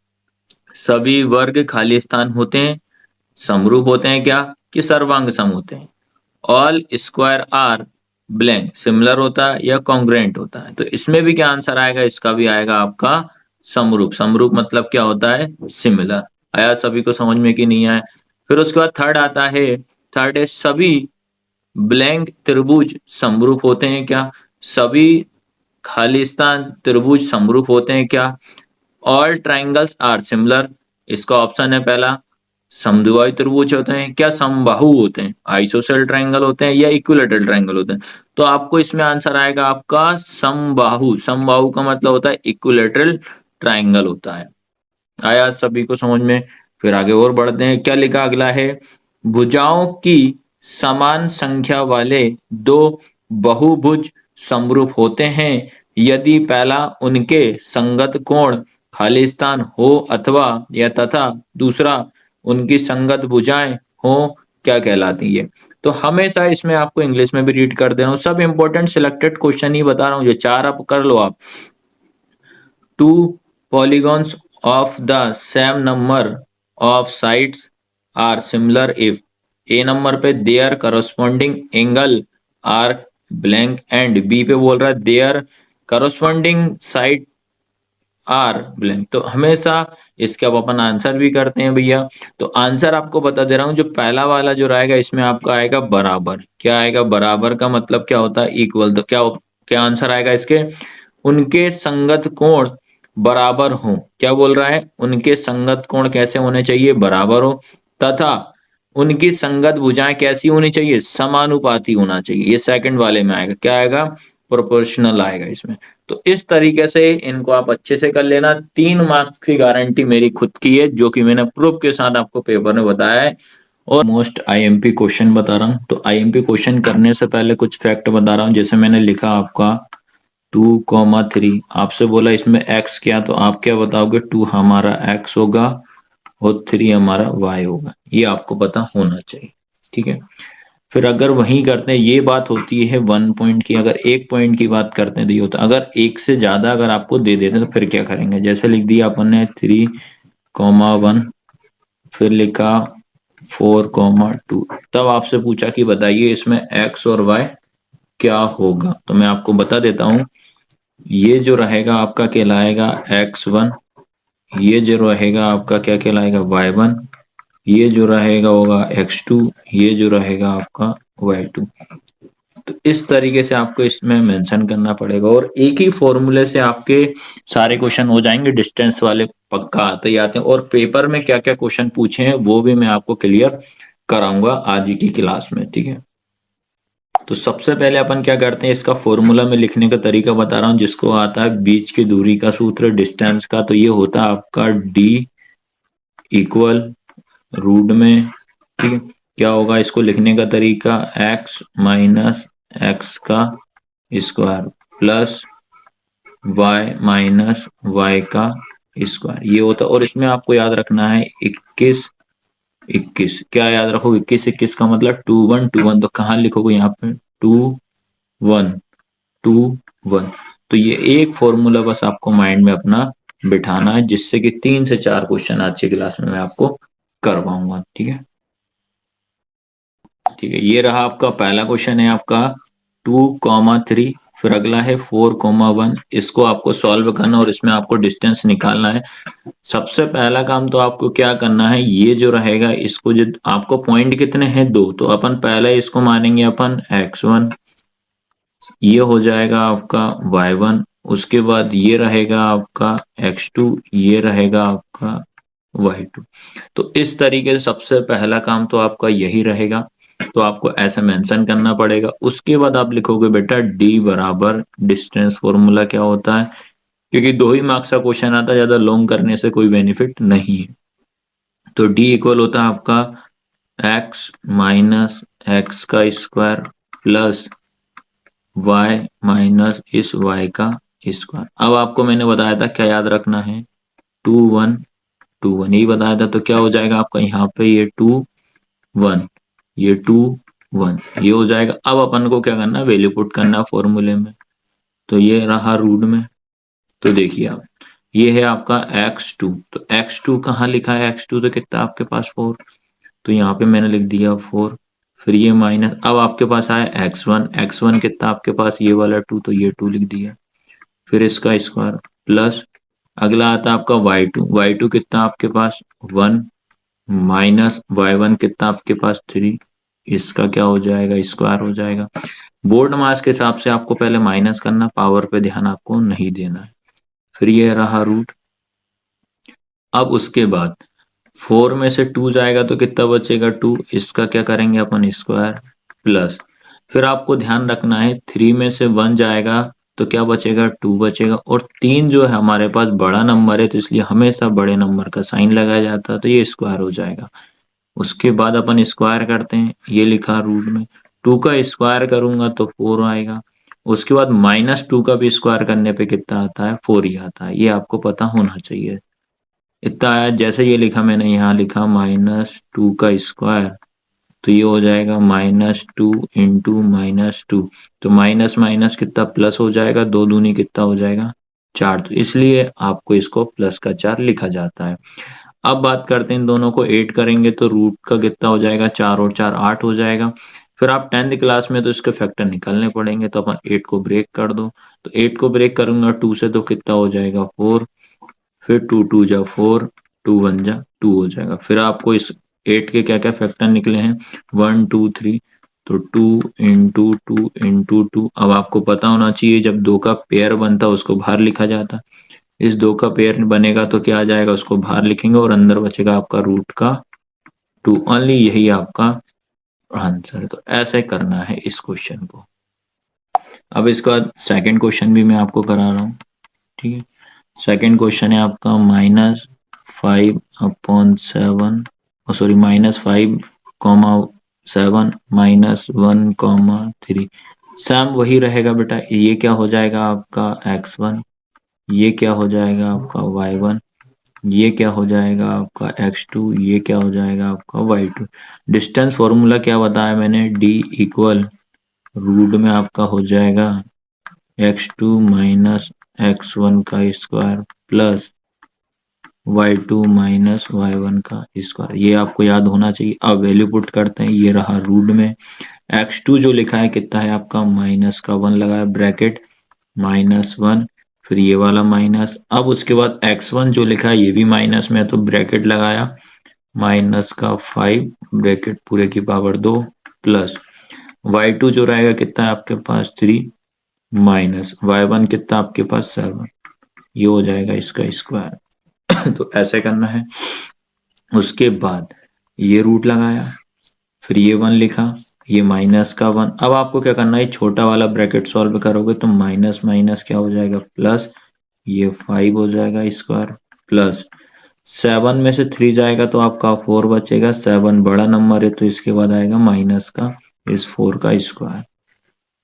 सभी वर्ग खालिस्तान होते हैं, समरूप होते हैं क्या कि सर्वांग सम होते हैं। All square are blank similar होता है या कॉन्ग्रेंट होता है। तो इसमें भी क्या आंसर आएगा? इसका भी आएगा आपका समरूप। समरूप मतलब क्या होता है? सिमिलर। आया सभी को समझ में कि नहीं आया? फिर उसके बाद थर्ड आता है, थर्ड है सभी ब्लैंक त्रिभुज समरूप होते हैं क्या, सभी खालिस्तान त्रिभुज समरूप होते हैं क्या। ऑल ट्राइंगल्स आर सिमिलर, इसका ऑप्शन है पहला समद्विबाहु त्रिभुज होते हैं क्या, समबाहु होते हैं, आइसोसेल ट्रायंगल होते हैं या इक्विलेटरल ट्रायंगल होते हैं। तो आपको इसमें आंसर आएगा आपका समबाहु। समबाहु का मतलब होता है इक्विलेटरल ट्रायंगल होता है। आया सभी को समझ में? फिर आगे और बढ़ते हैं, क्या लिखा अगला है? भुजाओं की समान संख्या वाले दो बहुभुज समरूप होते हैं यदि पहला उनके संगत कोण खालिस्तान हो अथवा या तथा दूसरा उनकी संगत भुजाएं हो, क्या कहलाती है। तो हमेशा इसमें आपको इंग्लिश में भी रीड कर दे रहा हूँ, सब इंपॉर्टेंट सिलेक्टेड क्वेश्चन ही बता रहा हूँ, ये चार आप कर लो आप। Two polygons of the same number of sides are similar if A number पे their corresponding angle are blank and B पे बोल रहा है their corresponding side are blank. तो हमेशा इसके अब अपन आंसर भी करते हैं भैया। तो आंसर आपको बता दे रहा हूँ, जो पहला वाला जो रहेगा इसमें आपका आएगा बराबर। क्या आएगा? बराबर का मतलब क्या होता है? इक्वल। तो क्या क्या आंसर आएगा इसके? उनके संगत कोण बराबर हो। क्या बोल रहा है? उनके संगत कोण कैसे होने चाहिए? बराबर हो। तथा उनकी संगत भुजाएं कैसी होनी चाहिए? समानुपाती होना चाहिए। ये सेकंड वाले में आएगा। क्या आएगा? प्रोपोर्शनल आएगा इसमें। तो इस तरीके से इनको आप अच्छे से कर लेना। 3 मार्क्स की गारंटी मेरी खुद की है, जो कि मैंने प्रूफ के साथ आपको पेपर में बताया है। और मोस्ट आईएमपी क्वेश्चन बता रहा हूँ। तो आईएमपी क्वेश्चन करने से पहले कुछ फैक्ट बता रहा हूँ। जैसे मैंने लिखा आपका 2,3, आपसे बोला इसमें x क्या, तो आप क्या बताओगे? 2 हमारा x होगा और 3 हमारा y होगा। ये आपको पता होना चाहिए, ठीक है। फिर अगर वही करते हैं, ये बात होती है 1 पॉइंट की। अगर 1 पॉइंट की बात करते हैं तो ये होता है, अगर एक से ज्यादा अगर आपको दे देते हैं तो फिर क्या करेंगे? जैसे लिख दिया अपन ने 3,1, फिर लिखा 4,2। तब आपसे पूछा कि बताइए इसमें x और y क्या होगा। तो मैं आपको बता देता हूँ, ये जो रहेगा आपका कहलाएगा x1, ये जो रहेगा आपका क्या कहलाएगा? y1, ये जो रहेगा होगा x2, ये जो रहेगा आपका y2। तो इस तरीके से आपको इसमें मेंशन करना पड़ेगा, और एक ही फॉर्मूले से आपके सारे क्वेश्चन हो जाएंगे। डिस्टेंस वाले पक्का आते ही आते हैं, और पेपर में क्या क्या क्वेश्चन पूछे हैं वो भी मैं आपको क्लियर कराऊंगा आज ही की क्लास में, ठीक है। तो सबसे पहले अपन क्या करते हैं, इसका फॉर्मूला में लिखने का तरीका बता रहा हूँ। जिसको आता है बीच की दूरी का सूत्र, डिस्टेंस का, तो ये होता है आपका d इक्वल रूट में, ठीक है। क्या होगा इसको लिखने का तरीका? x माइनस एक्स का square plus y minus y का स्क्वायर, ये होता है। और इसमें आपको याद रखना है 21 21। क्या याद रखोगे? 21 21 का मतलब 2 1 2 1। तो कहाँ लिखोगे? यहाँ पे 2 1 2 1। तो ये एक फॉर्मूला बस आपको माइंड में अपना बिठाना है, जिससे कि 3 से 4 क्वेश्चन आज की क्लास में मैं आपको करवाऊंगा, ठीक है। ठीक है, ये रहा आपका पहला क्वेश्चन है आपका 2,3। फिर अगला है 4,1। इसको आपको सॉल्व करना और इसमें आपको डिस्टेंस निकालना है। सबसे पहला काम तो आपको क्या करना है, ये जो रहेगा इसको, जो आपको पॉइंट कितने हैं? 2, तो अपन पहले इसको मानेंगे अपन x1, ये हो जाएगा आपका y1। उसके बाद ये रहेगा आपका x2, ये रहेगा आपका y2। तो इस तरीके से सबसे पहला काम तो आपका यही रहेगा। तो आपको ऐसे मेंशन करना पड़ेगा। उसके बाद आप लिखोगे बेटा d बराबर डिस्टेंस। फॉर्मूला क्या होता है? क्योंकि 2 ही मार्क्स का क्वेश्चन आता है, ज्यादा लॉन्ग करने से कोई बेनिफिट नहीं है। तो d इक्वल होता है आपका x माइनस एक्स का स्क्वायर प्लस y माइनस इस y का स्क्वायर। अब आपको मैंने बताया था क्या याद रखना है? 2 1 2 1 यही बताया था। तो क्या हो जाएगा आपका यहाँ पे? ये 2 1, ये 2 1, ये हो जाएगा। अब अपन को क्या करना है? वैल्यू पुट करना है फॉर्मूले में। तो ये रहा रूट में। तो देखिए आप, ये है आपका x2। तो x2 कहाँ लिखा है? x2 तो कितना आपके पास? 4। तो यहाँ पे मैंने लिख दिया 4। फिर ये माइनस, अब आपके पास आया x1। x1 कितना आपके पास? ये वाला 2, तो ये 2 लिख दिया। फिर इसका स्क्वायर प्लस, अगला आता है आपका y2। y2 कितना आपके पास? 1 माइनस y1 कितना आपके पास? 3। इसका क्या हो जाएगा? स्क्वायर हो जाएगा। बोर्ड मास के हिसाब से आपको पहले माइनस करना, पावर पे ध्यान आपको नहीं देना है। फिर ये रहा रूट। अब उसके बाद 4 में से 2 जाएगा तो कितना बचेगा? 2। इसका क्या करेंगे अपन? स्क्वायर प्लस, फिर आपको ध्यान रखना है 3 में से 1 जाएगा तो क्या बचेगा? 2 बचेगा। और 3 जो है हमारे पास बड़ा नंबर है, तो इसलिए हमेशा बड़े नंबर का साइन लगाया जाता है, तो ये स्क्वायर हो जाएगा। उसके बाद अपन स्क्वायर करते हैं, ये लिखा रूट में। 2 का स्क्वायर करूंगा तो 4 आएगा। उसके बाद -2 का भी स्क्वायर करने पे कितना आता है? 4 ही आता है। ये आपको पता होना चाहिए। इतना आया। जैसे ये लिखा मैंने, यहाँ लिखा -2 का स्क्वायर, तो ये हो जाएगा -2 इंटू -2। तो माइनस माइनस कितना? प्लस हो जाएगा। 2 दूनी कितना हो जाएगा? 4। तो इसलिए आपको इसको प्लस का 4 लिखा जाता है। अब बात करते हैं, इन दोनों को 8 करेंगे तो रूट का कितना हो जाएगा? 4 और 4 8 हो जाएगा। फिर आप 10th क्लास में तो इसके फैक्टर निकालने पड़ेंगे, तो अपन 8 को ब्रेक कर दो। तो 8 को ब्रेक करूंगा 2 से तो कितना हो जाएगा? 4। फिर 2 2 जा 4, 2 1 जा 2 हो जाएगा। फिर आपको इस 8 के क्या क्या फैक्टर निकले हैं, 1 2 3, तो 2 × 2 × 2। अब आपको पता होना चाहिए जब दो का पेयर बनता है उसको बाहर लिखा जाता है। इस दो का पेयर बनेगा तो क्या आ जाएगा, उसको बाहर लिखेंगे और अंदर बचेगा आपका रूट का 2 ओनली। यही आपका आंसर। तो ऐसे करना है इस क्वेश्चन को। अब इसके बाद सेकंड क्वेश्चन भी मैं आपको करा रहा हूँ, ठीक है। सेकंड क्वेश्चन है आपका -5/7, सॉरी -5, 7 -1, 3। सम वही रहेगा बेटा। ये क्या हो जाएगा आपका x1, ये क्या हो जाएगा आपका y1, ये क्या हो जाएगा आपका x2, ये क्या हो जाएगा आपका y2। डिस्टेंस फॉर्मूला क्या बताया मैंने, d इक्वल रूट में आपका हो जाएगा x2 - x1 का स्क्वायर प्लस y2 - y1 का स्क्वायर। ये आपको याद होना चाहिए। अब वैल्यू पुट करते हैं, ये रहा रूट में x2 जो लिखा है कितना है आपका, -1 लगाया ब्रैकेट, -1, फिर ये वाला माइनस। अब उसके बाद x1 जो लिखा है ये भी माइनस में है तो ब्रैकेट लगाया, -5 ब्रैकेट पूरे की पावर 2 प्लस y2 जो रहेगा कितना है आपके पास 3, माइनस y1 कितना आपके पास 7। ये हो जाएगा इसका स्क्वायर। तो ऐसे करना है। उसके बाद ये रूट लगाया, फिर ये 1 लिखा, ये माइनस का 1। अब आपको क्या करना है, छोटा वाला ब्रैकेट सॉल्व करोगे तो माइनस माइनस क्या हो जाएगा प्लस, ये 5 हो जाएगा स्क्वायर प्लस 7 में से 3 जाएगा तो आपका 4 बचेगा। 7 बड़ा नंबर है तो इसके बाद आएगा माइनस का इस 4 का स्क्वायर।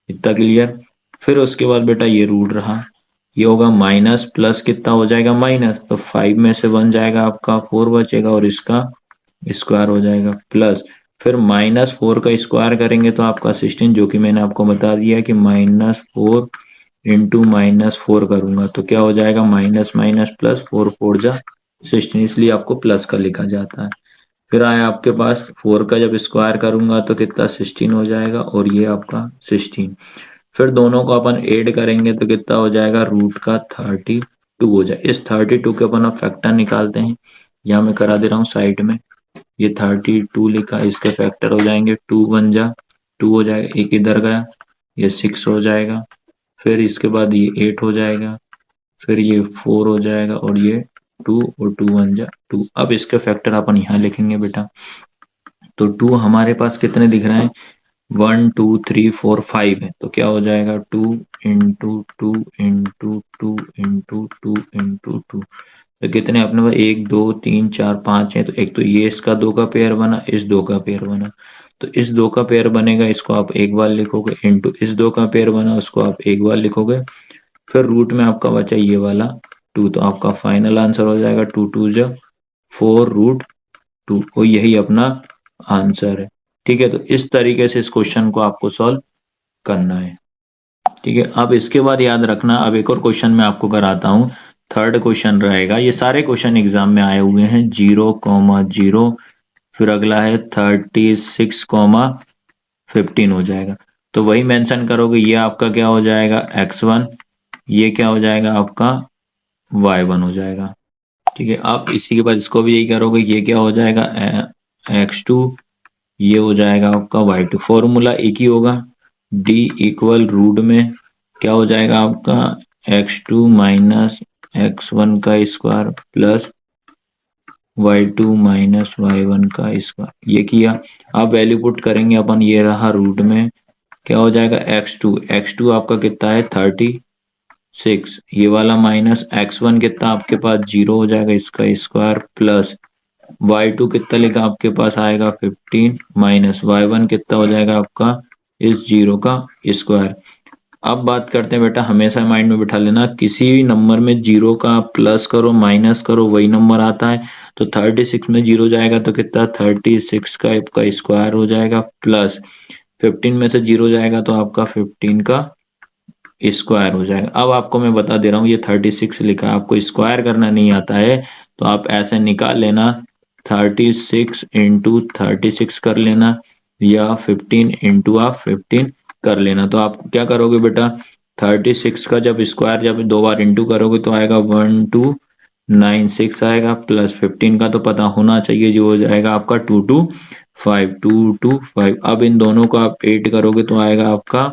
इतना क्लियर। फिर उसके बाद बेटा ये रूट रहा, ये होगा माइनस प्लस कितना हो जाएगा माइनस, तो 5 में से 1 जाएगा आपका 4 बचेगा और इसका स्क्वायर हो जाएगा प्लस फिर -4 का स्क्वायर करेंगे तो आपका 16, जो कि मैंने आपको बता दिया कि -4 इंटू -4 करूंगा तो क्या हो जाएगा माइनस माइनस प्लस 4 4 जा 16, इसलिए आपको प्लस का लिखा जाता है। फिर आया आपके पास 4 का जब स्क्वायर करूंगा तो कितना 16 हो जाएगा और ये आपका 16। फिर दोनों को अपन ऐड करेंगे तो कितना हो जाएगा रूट का 32 हो जाए। इस 32 के अपन अब फैक्टर निकालते हैं। यहाँ मैं करा दे रहा हूँ साइड में, ये 32 लिखा, इसके फैक्टर हो जाएंगे 2 1 जा 2 हो जाएगा, एक इधर गया, ये 6 हो जाएगा, फिर इसके बाद ये 8 हो जाएगा, फिर ये 4 हो जाएगा और ये 2 और 2 1 जा 2। अब इसके फैक्टर अपन यहाँ लिखेंगे बेटा। तो 2 हमारे पास कितने दिख रहे हैं, 1 2 3 4 5 है तो क्या हो जाएगा 2 इंटू 2 इंटू 2 इंटू 2 इंटू 2। तो कितने अपने पास 1 2 3 4 5 है। तो एक तो ये इसका 2 का पेयर बना, इस 2 का पेयर बना, तो इस 2 का पेयर बनेगा, इसको आप एक बार लिखोगे, इंटू इस 2 का पेयर बना उसको आप एक बार लिखोगे, फिर रूट में आपका बचा ये वाला 2। तो आपका फाइनल आंसर हो जाएगा 2 2 जा 4 रूट 2 और यही अपना आंसर है। ठीक है, तो इस तरीके से इस क्वेश्चन को आपको सॉल्व करना है। ठीक है, अब इसके बाद याद रखना, अब एक और क्वेश्चन मैं आपको कराता हूँ। थर्ड क्वेश्चन रहेगा, ये सारे क्वेश्चन एग्जाम में आए हुए हैं, 0,0, फिर अगला है 36,15 हो जाएगा। तो वही मेंशन करोगे, ये आपका क्या हो जाएगा x1, ये क्या हो जाएगा आपका y1 हो जाएगा। ठीक है, आप इसी के बाद इसको भी यही करोगे, ये क्या हो जाएगा x2, ये हो जाएगा आपका y2। फॉर्मूला एक ही होगा, d इक्वल रूट में क्या हो जाएगा आपका x2 माइनस x1 का square plus y2 minus y1 का स्क्वायर। ये किया। अब वैल्यू पुट करेंगे अपन, ये रहा रूट में क्या हो जाएगा x2 आपका कितना है 36, ये वाला माइनस x1 कितना आपके पास 0 हो जाएगा इसका स्क्वायर प्लस y2 कितना लिखा आपके पास आएगा 15 माइनस y1 कितना हो जाएगा आपका इस 0 का स्क्वायर। अब बात करते हैं बेटा, हमेशा माइंड में बिठा लेना, किसी भी नंबर में 0 का प्लस करो माइनस करो वही नंबर आता है। तो 36 में 0 जाएगा तो कितना 36 का स्क्वायर हो जाएगा प्लस 15 में से 0 जाएगा तो आपका 15 का स्क्वायर हो जाएगा। अब आपको मैं बता दे रहा हूँ, ये 36 लिखा है, आपको स्क्वायर करना नहीं आता है तो आप ऐसे निकाल लेना, 36 इंटू 36 कर लेना या 15 इंटू आप 15 कर लेना। तो आप क्या करोगे बेटा, 36 का जब स्क्वायर जब 2 बार इंटू करोगे तो आएगा 1 2 96 आएगा, प्लस 15 का तो पता होना चाहिए, जो हो जाएगा आपका 225, 225। अब इन दोनों को आप ऐड करोगे तो आएगा आपका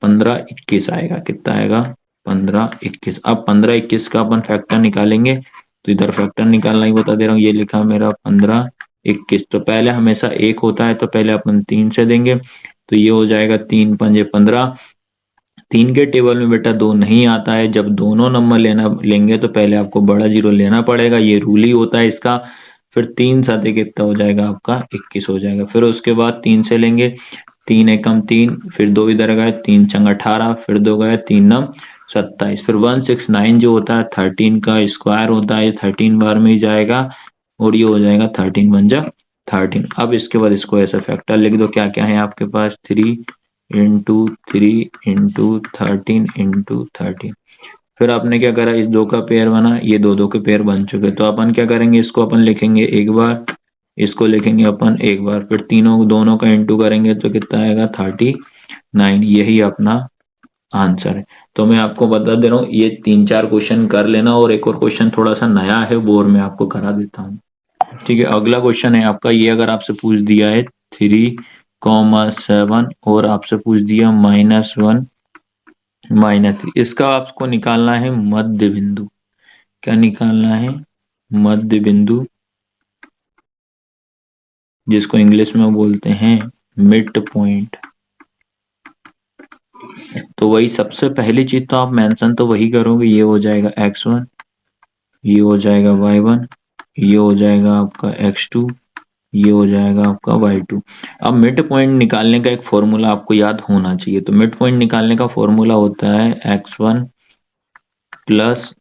1521 आएगा। कितना आएगा? 1521। अब 1521 का अपन फैक्टर निकालेंगे, तो इधर फैक्टर निकालना ही बता दे रहा हूँ। ये लिखा मेरा 1521। तो पहले हमेशा एक होता है, तो पहले अपन 3 से देंगे, तो ये हो जाएगा 3 पंजे 15। 3 के टेबल में बेटा 2 नहीं आता है। जब दोनों नंबर लेना लेंगे तो पहले आपको बड़ा जीरो लेना पड़ेगा, ये रूल ही होता है इसका। फिर 3 साते कितना हो जाएगा आपका? 21 हो जाएगा। फिर उसके बाद 3 से लेंगे, 3 एकम 3, फिर 2 इधर गए, 3 चंग 18, फिर 2 गए, 3 नम 27। फिर 169 जो होता है 13 का स्क्वायर होता है, 13 बार में ही जाएगा, और ये हो जाएगा 13 बन जा 13। अब इसके बाद इसको ऐसा फैक्टर लिख दो। क्या क्या है आपके पास? 3 इंटू 3 इंटू 13 इंटू 13। फिर आपने क्या करा? इस दो का पेयर बना, ये दो दो के पेयर बन चुके, तो अपन क्या करेंगे? इसको अपन लिखेंगे एक बार, इसको लिखेंगे अपन एक बार, फिर तीनों दोनों का इंटू करेंगे तो कितना आएगा? 39। यही अपना आंसर है। तो मैं आपको बता दे रहा हूँ, ये 3-4 क्वेश्चन कर लेना, और एक और क्वेश्चन थोड़ा सा नया है वो और मैं आपको करा देता हूँ। ठीक है, अगला क्वेश्चन है आपका ये। अगर आपसे पूछ दिया है 3,7 और आपसे पूछ दिया -1 -3, इसका आपको निकालना है मध्य बिंदु। क्या निकालना है? मध्य बिंदु, जिसको इंग्लिश में बोलते हैं मिड पॉइंट। तो वही सबसे पहली चीज तो आप मेंशन तो वही करोगे, ये हो जाएगा x1, ये हो जाएगा y1, ये हो जाएगा आपका x2, ये हो जाएगा आपका y2। अब मिड पॉइंट निकालने का एक फॉर्मूला आपको याद होना चाहिए। तो मिड पॉइंट निकालने का फॉर्मूला होता है x1 प्लस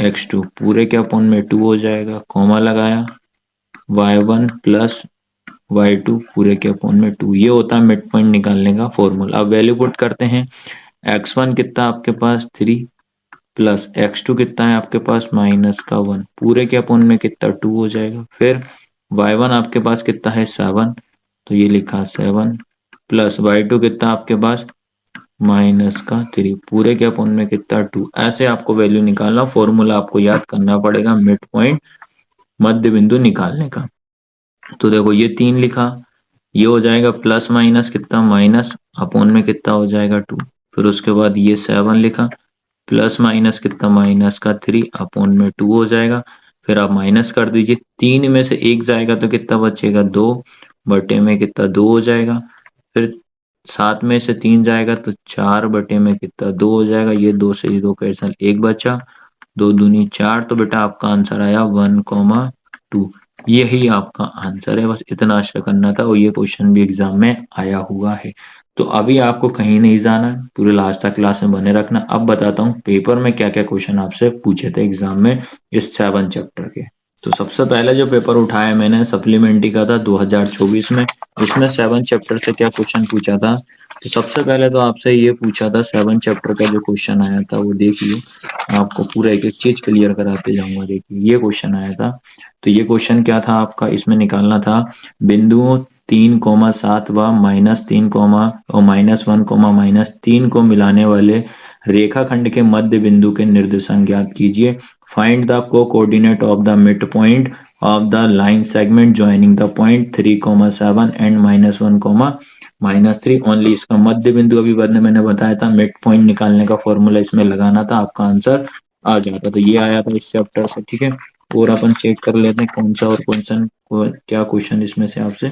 x2 पूरे के अपॉन में 2 हो जाएगा, कॉमा लगाया, y1 प्लस y2 पूरे के अपॉन में 2। ये होता है मिड पॉइंट निकालने का फॉर्मूला। अब वैल्यू पुट करते हैं। x1 कितना आपके पास? 3, प्लस x2 कितना है आपके पास? -1, पूरे के अपॉन में कितना? 2 हो जाएगा। फिर y1 आपके पास कितना है? 7, तो ये लिखा 7, प्लस y2 कितना आपके पास? -3, पूरे के अपॉन में कितना? 2। ऐसे आपको वैल्यू निकालना, फॉर्मूला आपको याद करना पड़ेगा मिड पॉइंट मध्य बिंदु निकालने का। तो देखो ये 3 लिखा, ये हो जाएगा प्लस माइनस कितना? माइनस, अपॉन में कितना हो जाएगा? 2। फिर उसके बाद ये 7 लिखा, प्लस माइनस कितना? माइनस का 3, अपॉन में 2 हो जाएगा। फिर आप माइनस कर दीजिए, 3 में से 1 जाएगा तो कितना बचेगा? 2, बटे में कितना? 2 हो जाएगा। फिर 7 में से 3 जाएगा तो 4, बटे में कितना? 2 हो जाएगा। ये 2 से 2 कैंसिल, 1 बचा, 2 दूनी 4। तो बेटा आपका आंसर आया 1,2। यही आपका आंसर है, बस इतना आशा करना था, और ये क्वेश्चन भी एग्जाम में आया हुआ है। तो अभी आपको कहीं नहीं जाना है, पूरे लास्ट तक क्लास में बने रखना। अब बताता हूँ पेपर में क्या क्या क्वेश्चन आपसे पूछे थे एग्जाम में इस 7 चैप्टर के। तो सबसे पहले जो पेपर उठाया मैंने सप्लीमेंट्री का था 2024 में, इसमें 7 चैप्टर से क्या क्वेश्चन पूछा था। तो सबसे पहले तो आपसे ये पूछा था 7 चैप्टर का जो क्वेश्चन आया था, वो देखिए, आपको पूरा एक एक चीज क्लियर कराते जाऊंगा। देखिए ये क्वेश्चन आया था, तो ये क्वेश्चन क्या था आपका? इसमें निकालना था बिंदुओं 3,7 व -3, और -1, -3 को मिलाने वाले रेखाखंड के मध्य बिंदु के निर्देशांक ज्ञात कीजिए। Find the coordinate of the mid point of the line segment joining the point 3,7 and -1, -3 only. इसका मध्य बिंदु अभी बाद में मैंने बताया था, मिड पॉइंट निकालने का फॉर्मूला इसमें लगाना था, आपका आंसर आ जाता। तो ये आया था इस चैप्टर से। ठीक है, और अपन चेक कर लेते हैं कौन सा और क्वेश्चन क्या क्वेश्चन इसमें से आपसे।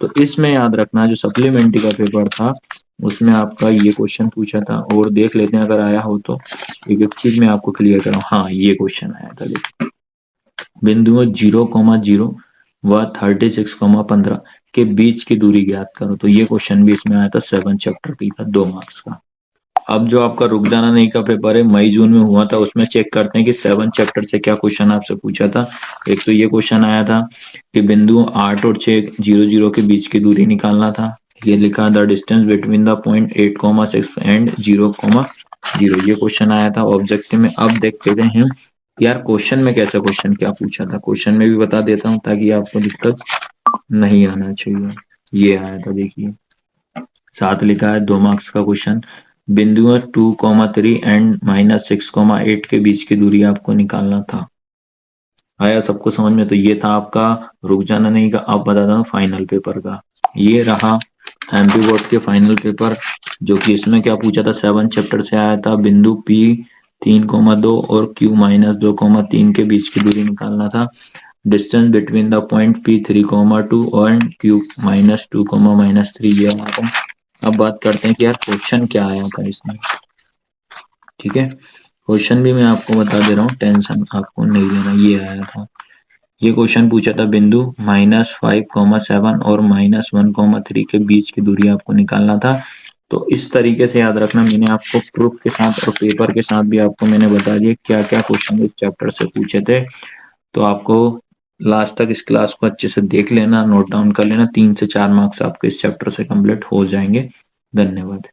तो इसमें याद रखना जो सप्लीमेंट्री का पेपर था उसमें आपका ये क्वेश्चन पूछा था, और देख लेते हैं अगर आया हो तो। एक एक चीज मैं आपको क्लियर कराऊं। हाँ, ये क्वेश्चन आया था, देखिए, बिंदुओं 0,0 व 36,15 के बीच की दूरी ज्ञात करो। तो ये क्वेश्चन भी इसमें आया था, 7 चैप्टर की था, 2 मार्क्स का। अब जो आपका रुक जाना नहीं का पेपर है मई जून में हुआ था, उसमें चेक करते हैं कि 7 चैप्टर से क्या क्वेश्चन आपसे पूछा था। एक तो ये क्वेश्चन आया था कि बिंदुओं 8 और 6 0,0 के बीच की दूरी निकालना था। ये लिखा the distance between the point 8,6 and 0,0। ये क्वेश्चन आया था ऑब्जेक्टिव में। अब देखते हैं यार क्वेश्चन में कैसा क्वेश्चन क्या पूछा था, क्वेश्चन में भी बता देता हूँ ताकि आपको दिक्कत नहीं आना चाहिए। ये आया था, देखिए, साथ लिखा है 2 मार्क्स का क्वेश्चन। बिंदुओं 2,3 एंड -6,8 के बीच की दूरी आपको निकालना था। आया सबको समझ में? तो ये था आपका रुक जाना नहीं का। अब बताता हूँ फाइनल पेपर का। ये रहा एमपी बोर्ड के फाइनल पेपर, जो कि इसमें क्या पूछा था, 7 चैप्टर से आया था। बिंदु P 3,2 और Q -2,3 के बीच की दूरी निकालना था। Distance between the point P3,2 और Q -2, -3 ये आया था। अब बात करते हैं कि यार क्वेश्चन क्या आया था इसमें। ठीक है, क्वेश्चन भी मैं आपको बता दे रहा हूँ, टेंशन आपको नहीं लेना। ये आया था, ये क्वेश्चन पूछा था बिंदु -5,7 और -1,3 के बीच की दूरी आपको निकालना था। तो इस तरीके से याद रखना, मैंने आपको प्रूफ के साथ और पेपर के साथ भी आपको मैंने बता दिया क्या क्या क्वेश्चन इस चैप्टर से पूछे थे। तो आपको लास्ट तक इस क्लास को अच्छे से देख लेना, नोट डाउन कर लेना। 3 से 4 मार्क्स आपके इस चैप्टर से कंप्लीट हो जाएंगे। धन्यवाद।